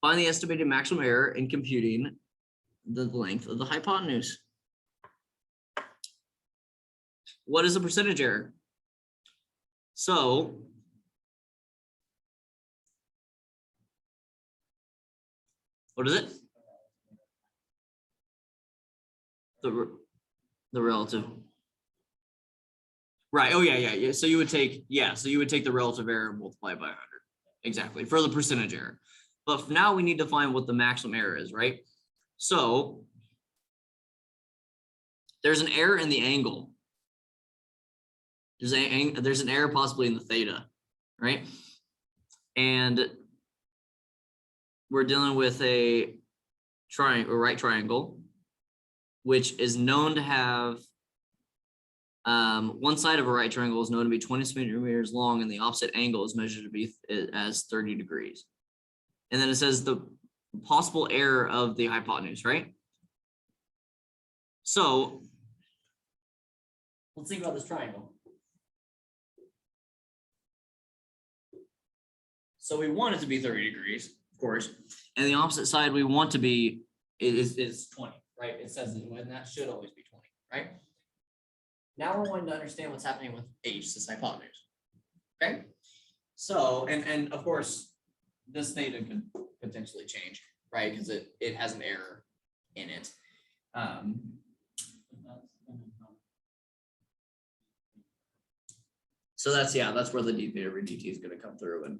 Find the estimated maximum error in computing the length of the hypotenuse. What is the percentage error? So what is it? The relative. Right. Oh yeah. So you would take the relative error and multiply it by 100. Exactly, for the percentage error. But now we need to find what the maximum error is, right? So there's an error in the angle. There's an error possibly in the theta, right? And we're dealing with a right triangle, which is known to have one side of a right triangle is known to be 20 centimeters long, and the opposite angle is measured to be as 30 degrees. And then it says the possible error of the hypotenuse, right? So let's think about this triangle. So we want it to be 30 degrees, of course, and the opposite side we want to be is 20, right? It says that, and that should always be 20, right? Now we're wanting to understand what's happening with h, this hypotenuse. Okay, so and of course this theta could potentially change, right? Because it has an error in it. So that's where the d theta over dt is going to come through, and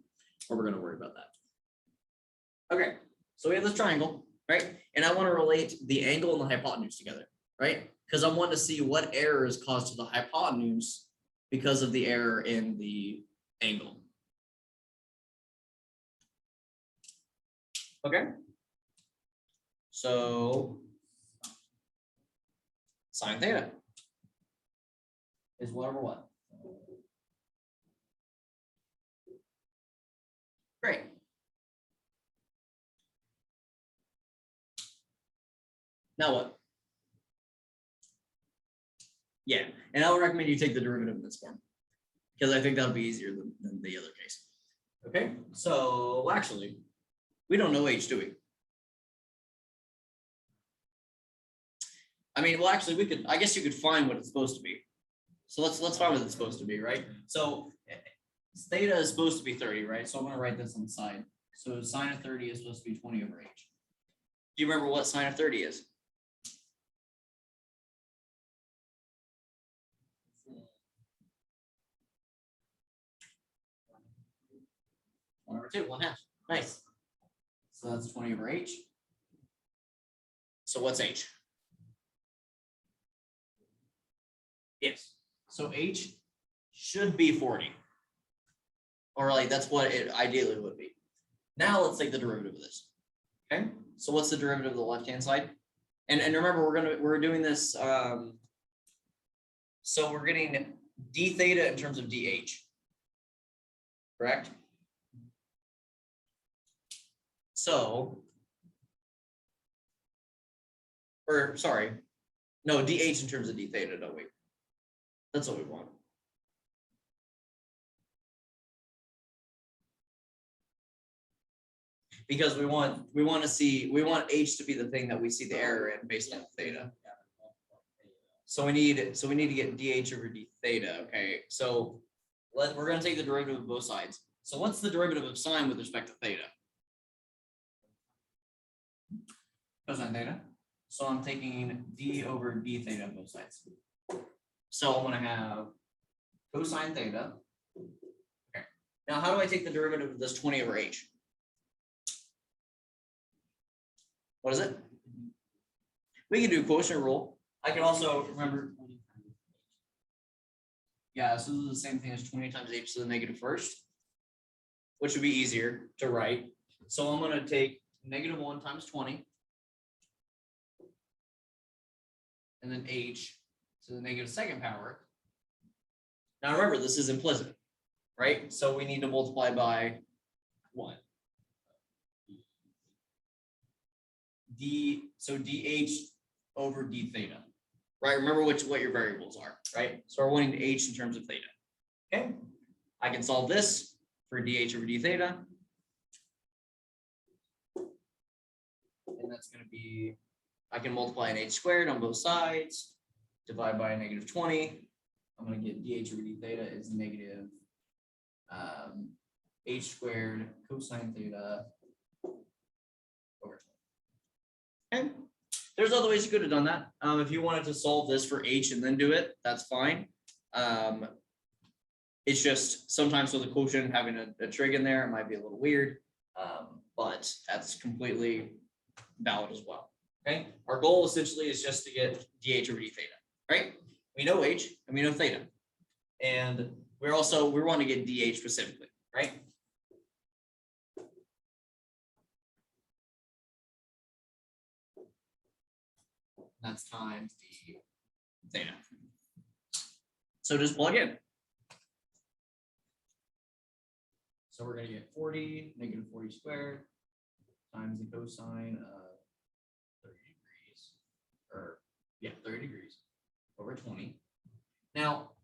we're going to worry about that. Okay, so we have this triangle, right? And I want to relate the angle and the hypotenuse together, right? Because I want to see what error is caused to the hypotenuse because of the error in the angle. Okay. So sine theta is what over what? Great. Now what? Yeah, and I would recommend you take the derivative in this form because I think that'll be easier than the other case. Okay, so actually, we don't know h, do we? I mean, well, actually, I guess you could find what it's supposed to be. So let's find what it's supposed to be, right? So theta is supposed to be 30, right? So I'm gonna write this on the side. So sine of 30 is supposed to be 20 over h. Do you remember what sine of 30 is? 1 over 2, 1/2. Nice. So that's 20 over h. So what's h? Yes. So h should be 40. Or like that's what it ideally would be. Now let's take the derivative of this. Okay. So what's the derivative of the left-hand side? And remember, we're doing this. So we're getting d theta in terms of dh. Correct? So, or sorry, no, dh in terms of d theta, don't we? That's what we want. Because we want h to be the thing that we see the error in based on theta. So we need to get dh over d theta. Okay, so we're going to take the derivative of both sides. So what's the derivative of sine with respect to theta? Cosine theta. So I'm taking d over d theta on both sides. So I'm going to have cosine theta. Okay. Now, how do I take the derivative of this 20 over h? What is it? We can do quotient rule. I can also remember. Yeah, so this is the same thing as 20 times h to the negative first, which would be easier to write. So I'm going to take -1 times 20. And then h to the negative second power. Now remember, this is implicit, right? So we need to multiply by what? So dh over d theta, right? Remember what your variables are, right? So we're wanting to h in terms of theta. Okay, I can solve this for dh over d theta. And that's going to be, I can multiply an h squared on both sides, divide by a -20. I'm going to get dh over d theta is negative h squared cosine theta over 20. Okay. There's other ways you could have done that. If you wanted to solve this for h and then do it, that's fine. It's just sometimes with a quotient having a trig in there, it might be a little weird, but that's completely valid as well. Okay, our goal essentially is just to get dh over d theta, right? We know h and we know theta, and we want to get dh specifically, right? That's times the theta. So just plug in. So we're going to get 40, -40 squared times the cosine of 30 degrees, or yeah, 30 degrees over 20. Now,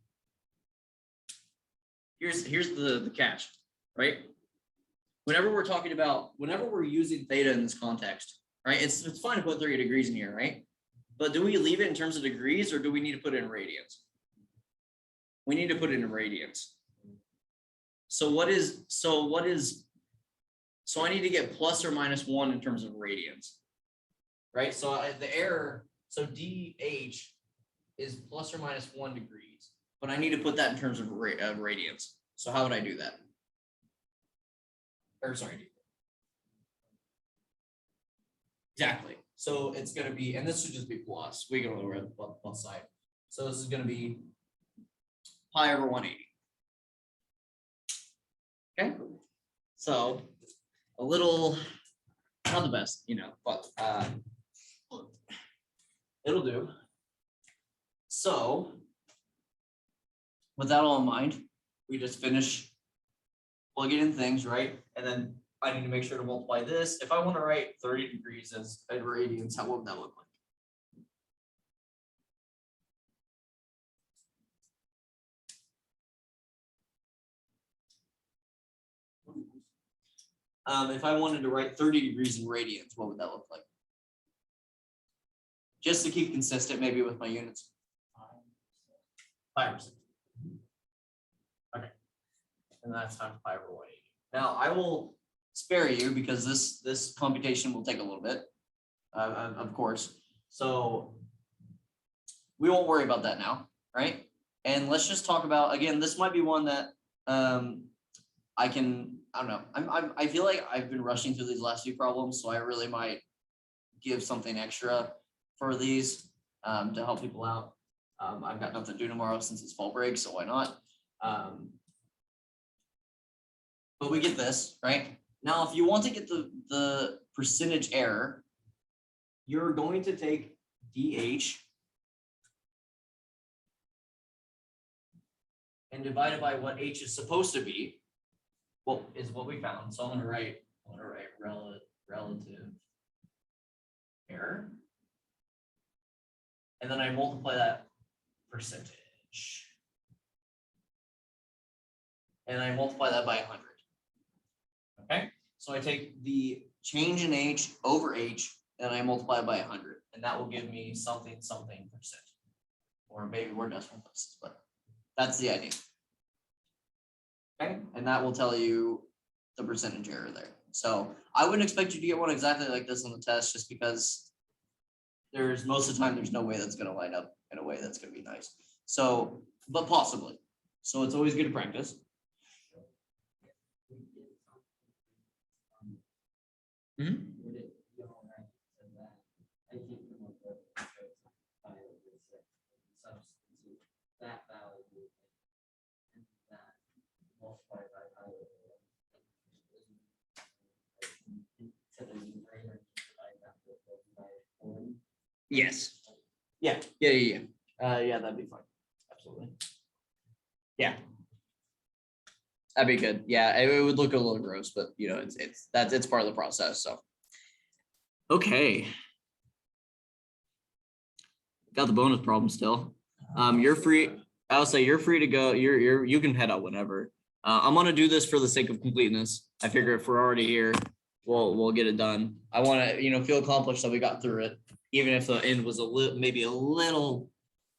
here's the catch, right? Whenever we're using theta in this context, right? It's fine to put 30 degrees in here, right? But do we leave it in terms of degrees or do we need to put it in radians? We need to put it in radians. So I need to get plus or -1 in terms of radians, right? So the error, so dh is plus or -1 degrees, but I need to put that in terms of radians. So how would I do that? Or sorry. Exactly. So it's going to be, and this should just be plus. We go over the plus side. So this is going to be pi over 180. Okay. So a little, not the best, but it'll do. So with that all in mind, we just finish plugging in things, right? And then I need to make sure to multiply this. If I want to write 30 degrees as radians, what would that look like? If I wanted to write 30 degrees in radians, what would that look like? Just to keep consistent, maybe with my units. 5%. Okay. And that's times pi over 180. Now I will spare you because this computation will take a little bit, of course. So we won't worry about that now, right? And let's just talk about, again, this might be one that I don't know. I feel like I've been rushing through these last few problems, so I really might give something extra for these to help people out. I've got nothing to do tomorrow since it's fall break, so why not? But we get this, right? Now, if you want to get the percentage error, you're going to take dh and divide it by what h is supposed to be. Well, is what we found. So I'm gonna write relative error, and then I multiply that percentage, and I multiply that by 100. Okay, so I take the change in h over h, and I multiply it by 100, and that will give me something percent, or maybe more decimal places, but that's the idea. Okay, and that will tell you the percentage error there. So I wouldn't expect you to get one exactly like this on the test, just because most of the time there's no way that's going to line up in a way that's going to be nice. So, but possibly. So it's always good to practice. Mm-hmm. That value and that multiplied by to the numerator. Yes. Yeah. Yeah, that'd be fine. Absolutely. Yeah. That'd be good. Yeah, it would look a little gross, but you know, it's part of the process. So. Okay. Got the bonus problem still. You're free. I'll say you're free to go. You can head out whenever. I'm gonna do this for the sake of completeness. I figure if we're already here, we'll get it done. I want to feel accomplished that we got through it, even if the end was maybe a little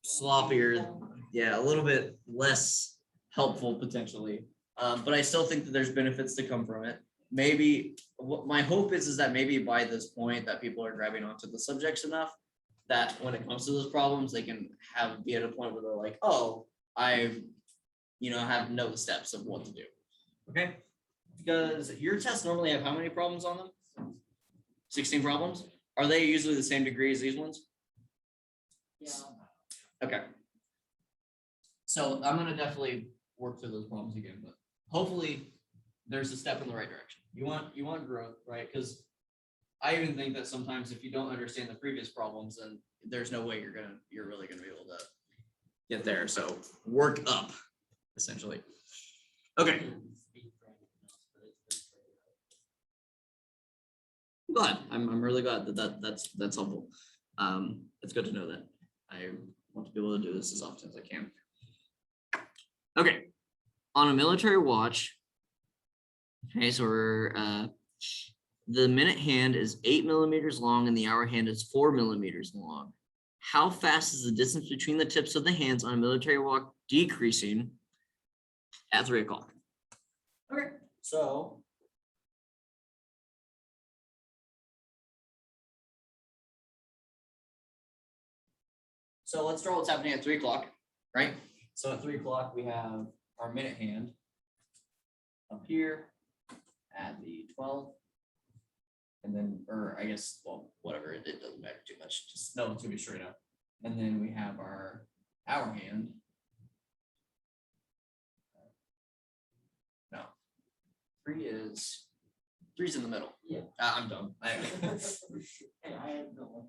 sloppier. Yeah, a little bit less helpful potentially. But I still think that there's benefits to come from it. Maybe what my hope is that maybe by this point that people are grabbing onto the subjects enough that when it comes to those problems, they can be at a point where they're like, oh, I know the steps of what to do. Okay. Because your tests normally have how many problems on them? 16 problems? Are they usually the same degree as these ones? Yeah. Okay. So I'm gonna definitely work through those problems again, but hopefully there's a step in the right direction. You want growth, right? Because I even think that sometimes if you don't understand the previous problems, then there's no way you're really gonna be able to get there. So work up, essentially. Okay. I'm glad. I'm really glad that's helpful. It's good to know that I want to be able to do this as often as I can. Okay. On a military watch. Okay, so we're the minute hand is 8 millimeters long and the hour hand is 4 millimeters long. How fast is the distance between the tips of the hands on a military watch decreasing at 3 o'clock? Okay, so let's draw what's happening at 3 o'clock, right? So at 3 o'clock, we have our minute hand up here at the 12th. And then, or I guess, well, whatever, it doesn't matter too much. Just know it's gonna be straight up. And then we have our hour hand. No, three's in the middle. Yeah. I'm done. Hey, I have no one.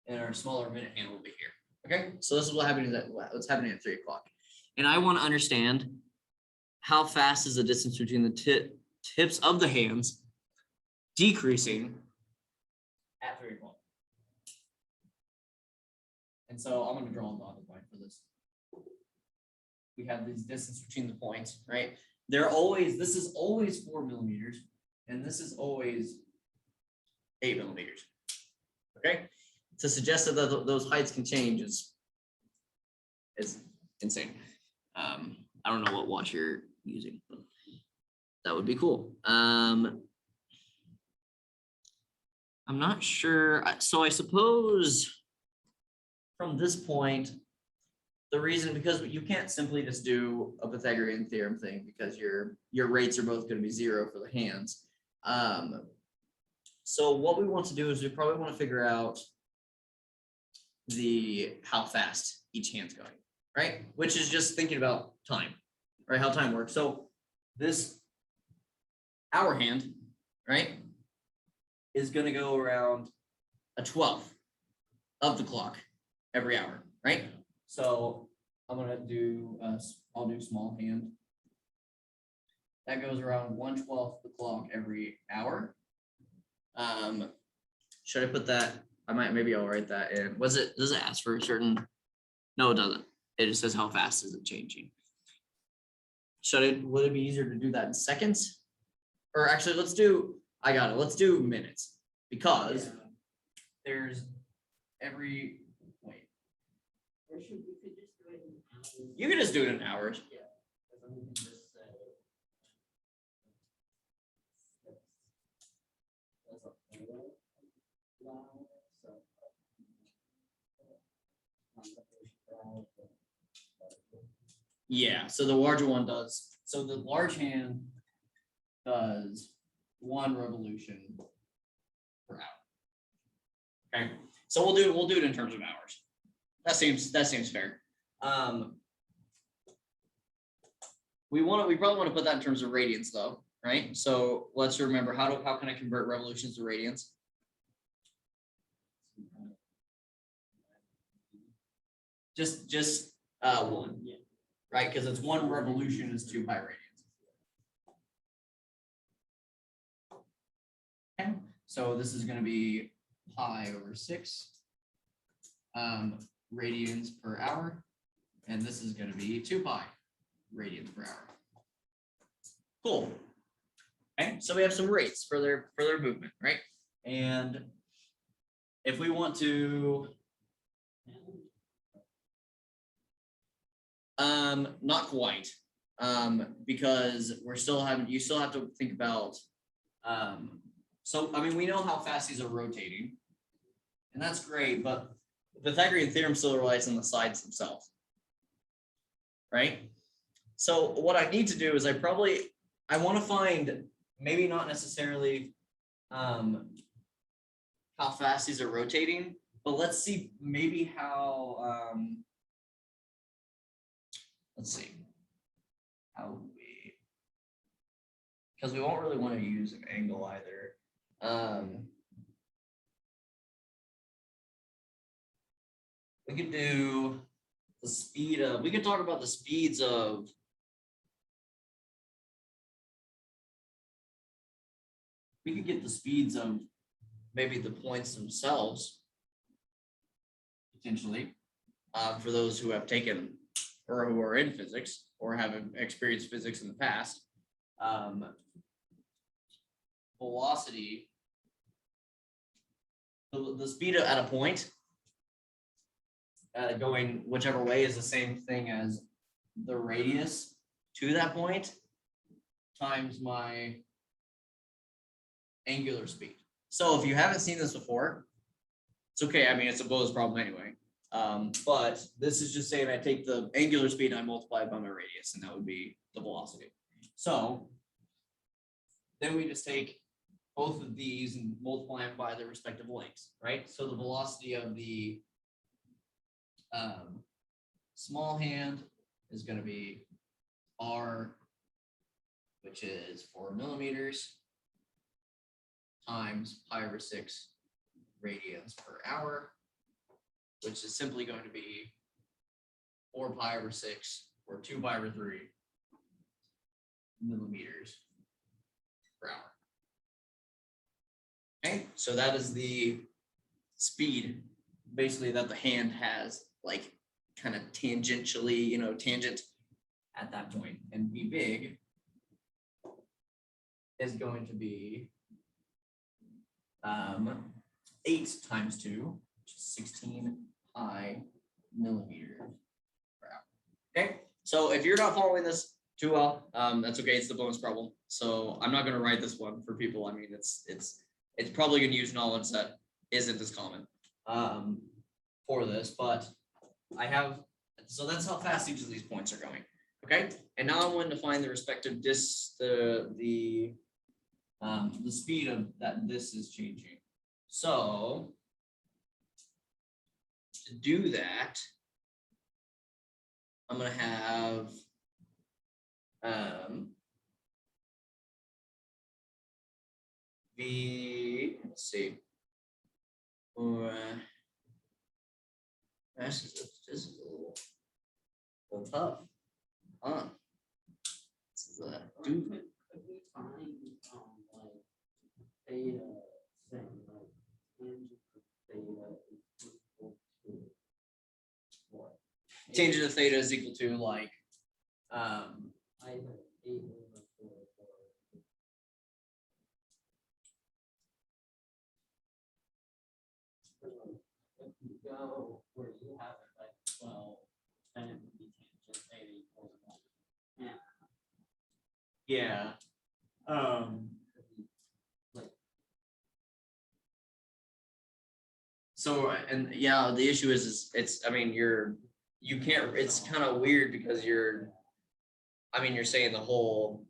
And our smaller minute hand will be here. Okay, so this is what's happening at 3 o'clock. And I want to understand how fast is the distance between the tips of the hands decreasing at 3 o'clock. And so I'm going to draw a dotted line for this. We have this distance between the points, right? This is always 4 millimeters, and this is always 8 millimeters. Okay. To suggest that those heights can change is insane. I don't know what watch you're using, but that would be cool. I'm not sure. So I suppose from this point, the reason, because you can't simply just do a Pythagorean theorem thing because your rates are both going to be 0 for the hands. So what we want to do is we probably want to figure out how fast each hand's going, right? Which is just thinking about time, right? How time works. So this hour hand, right, is going to go around a 12th of the clock every hour, right? So I'm going to do, I'll do small hand. That goes around 1/12 the clock every hour. Should I put that? Maybe I'll write that in. Does it ask for a certain? No, it doesn't. It just says how fast is it changing. Would it be easier to do that in seconds? Or actually, let's do minutes because there's every, wait. Or should we could just do it in hours? You can just do it in hours. Yeah. Because then we can just say. That's a photo. Yeah, so the larger one does. So the large hand does 1 revolution per hour. Okay, so we'll do it in terms of hours. That seems fair. We probably want to put that in terms of radians though, right? So let's remember how can I convert revolutions to radians? Just one, Yeah. right? Because it's 1 revolution is 2 pi radians. Okay, so this is going to be pi over 6 radians per hour, and this is going to be 2 pi radians per hour. Cool. Okay, so we have some rates for their movement, right? And if we want to, not quite, because you still have to think about, so I mean, we know how fast these are rotating, and that's great, but the Pythagorean theorem still relies on the sides themselves, right? So what I need to do is I want to find, maybe not necessarily how fast these are rotating, but let's see maybe how, let's see, how would we, because we won't really want to use an angle either. We could do the speed of, we could talk about the speeds of, we could get the speeds of maybe the points themselves, potentially, for those who have taken or who are in physics or have experienced physics in the past. Velocity, the speed at a point going whichever way is the same thing as the radius to that point times my angular speed. So if you haven't seen this before, it's okay. I mean, it's a Bode's problem anyway. But this is just saying I take the angular speed and I multiply it by my radius, and that would be the velocity. So then we just take both of these and multiply them by their respective lengths, right? So the velocity of the small hand is going to be r, which is 4 millimeters, times pi over 6 radians per hour, which is simply going to be 4 pi over 6 or 2 pi over 3 millimeters per hour. Okay, so that is the speed basically that the hand has, like kind of tangentially, tangent at that point. And B big is going to be 8 times 2, which is 16 pi millimeters per hour. Okay, so if you're not following this too well, that's okay. It's the bonus problem. So I'm not going to write this one for people. I mean, it's probably going to use knowledge that isn't as common for this, but I have, so that's how fast each of these points are going. Okay, and now I'm going to find the respective the speed of that this is changing. So to do that, I'm going to have let's see. This is a little tough. This is a doofus. Could we find like theta thing, like tangent of theta is equal to what? Tangent of theta is equal to like Either 8 over 4 or if you go where you have it like 12, then it would be tangent theta equals 1. Yeah. yeah. Like, So and yeah, the issue is it's, I mean, you can't, it's kind of weird because you're saying the whole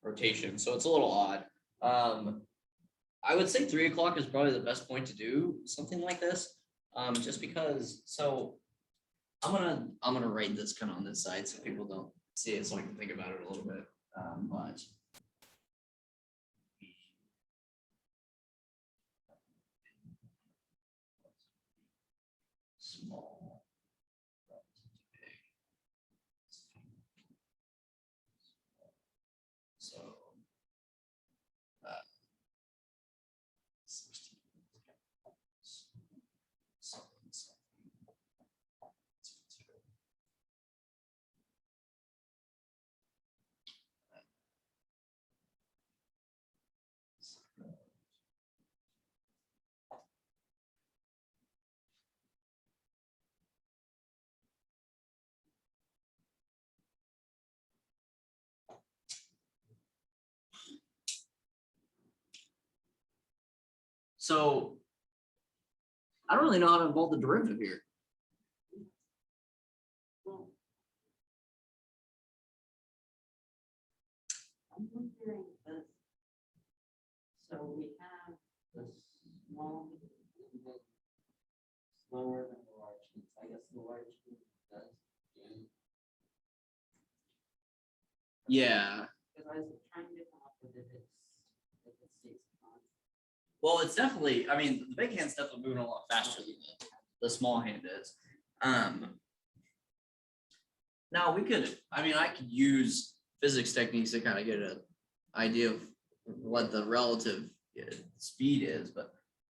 rotation, so it's a little odd. I would say 3 o'clock is probably the best point to do something like this, just because. So I'm gonna write this kind of on this side so people don't see it, so I can think about it a little bit. But small So I don't really know how to involve the derivative here. I'm wondering this. So we have the small and then slower than the large heats. I guess the large heat does. Yeah. Because I was trying to come up with if it stays constant. Well, it's definitely, I mean, the big hand's definitely moving a lot faster than the small hand is. Now we could, I mean, I could use physics techniques to kind of get an idea of what the relative speed is, but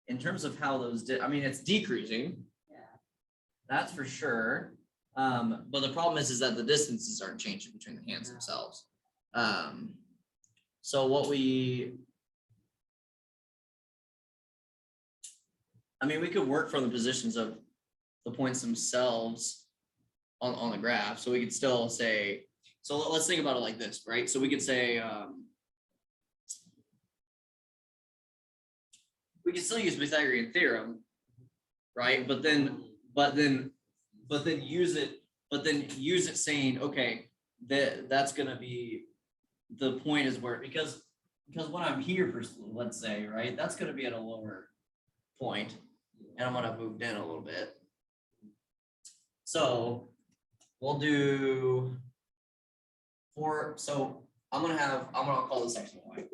in terms of how those, I mean, it's decreasing. Yeah. That's for sure. But the problem is that the distances aren't changing between the hands themselves. So what we, I mean, we could work from the positions of the points themselves on the graph. So we could still say, so let's think about it like this, right? So we could say, we could still use Pythagorean theorem, right? But then use it saying, okay, that's gonna be, the point is where, because when I'm here, let's say, right, that's gonna be at a lower point, and I'm gonna move in a little bit. So we'll do so I'm gonna call this X and Y,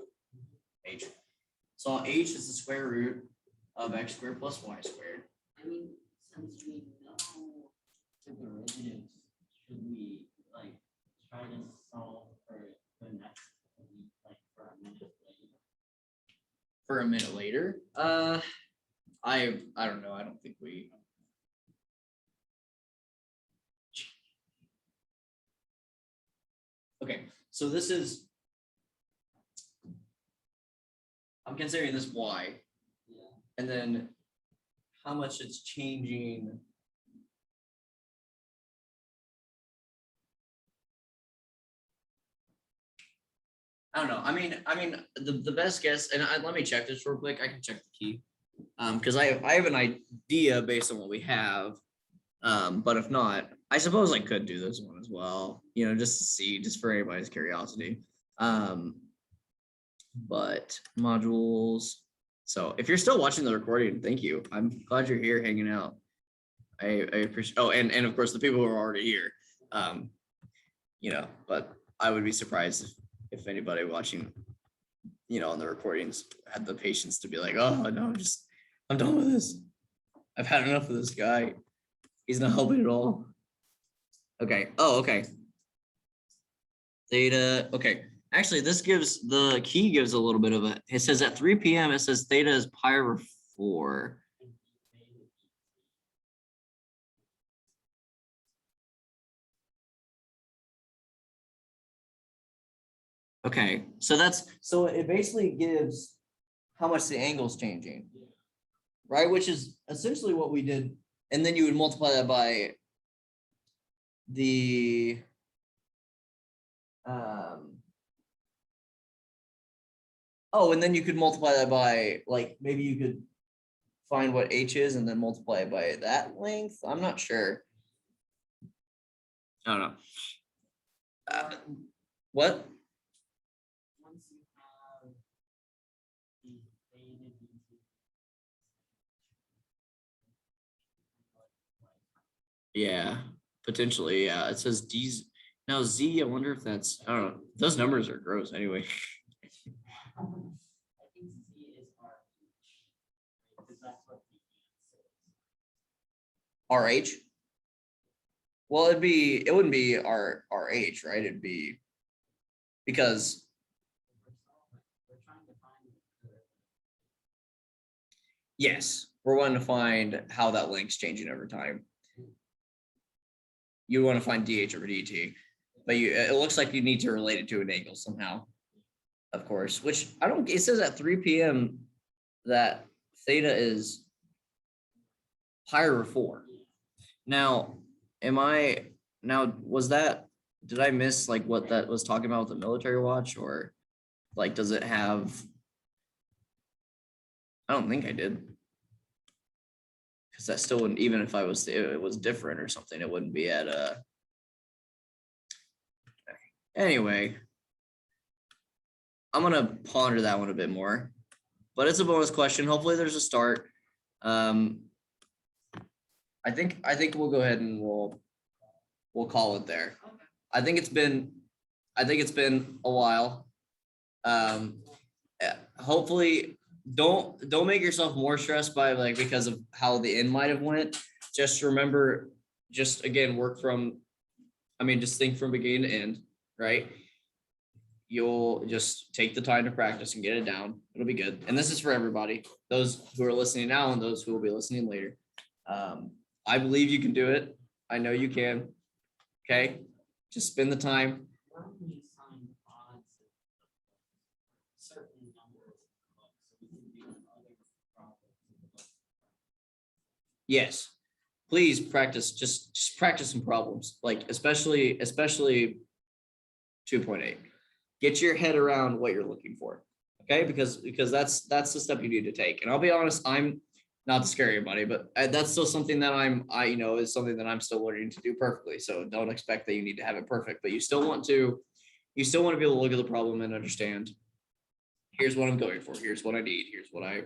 H. So H is the square root of X squared plus Y squared. I mean, since we know the derivatives, should we like try to solve for the next week, like for a minute later? For a minute later? I don't know. I don't think we. Okay, so this is, I'm considering this Y, Yeah. and then how much it's changing. I don't know. I mean, the best guess, and let me check this real quick. I can check the key, because I have an idea based on what we have. But if not, I suppose I could do this one as well, you know, just to see, just for anybody's curiosity. But modules. So if you're still watching the recording, thank you. I'm glad you're here hanging out. I appreciate, oh, and of course the people who are already here, you know, but I would be surprised if anybody watching, you know, on the recordings had the patience to be like, oh no, I'm done with this. I've had enough of this guy. He's not helping at all. Okay. Oh, okay. Theta. Okay. Actually, the key gives a little bit of a, it says at 3 p.m. it says theta is pi over 4. Okay. So it basically gives how much the angle's changing. Right? Which is essentially what we did. And then you would multiply that by the oh, and then you could multiply that by, like, maybe you could find what H is and then multiply it by that length. I'm not sure. I don't know. What? Once you have the theta dt. Yeah, potentially. Yeah, it says D's. Now Z, I wonder if that's, I don't know. Those numbers are gross anyway. I think Z is R H. Because that's what the answer is. RH? Well, it wouldn't be RH, right? It'd be, because, We're trying to find the yes, we're wanting to find how that link's changing over time. You want to find DH over DT, but it looks like you need to relate it to an angle somehow, of course, which I don't, it says at 3 p.m. that theta is pi over 4. Now, was that, did I miss like what that was talking about with the military watch, or like, does it have, I don't think I did. Because that still wouldn't, even if it was different or something, it wouldn't be at anyway. I'm gonna ponder that one a bit more, but it's a bonus question. Hopefully there's a start. I think we'll go ahead and we'll call it there. I think it's been a while. Hopefully don't make yourself more stressed by like because of how the end might have went. Just remember, just again, just think from beginning to end, right? You'll just take the time to practice and get it down. It'll be good. And this is for everybody, those who are listening now and those who will be listening later. I believe you can do it. I know you can. Okay. Just spend the time. Why don't we assign odds of certain numbers of books so we can do other problems? Yes. Please practice. Just practice some problems. Like especially 2.8. Get your head around what you're looking for. Okay. Because that's the step you need to take. And I'll be honest, I'm not to scare anybody, but that's still something that is something that I'm still learning to do perfectly. So don't expect that you need to have it perfect, but you still want to be able to look at the problem and understand, here's what I'm going for. Here's what I need. Here's what I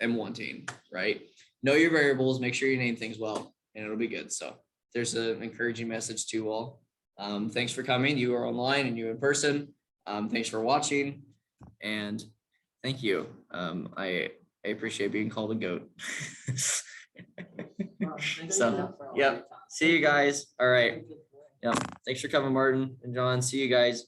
am wanting, right? Know your variables, make sure you name things well, and it'll be good. So there's an encouraging message to you all. Thanks for coming. You are online and you in person. Thanks for watching, and thank you. I appreciate being called a goat. So, yep. See you guys. All right. Yep. Thanks for coming, Martin and John. See you guys.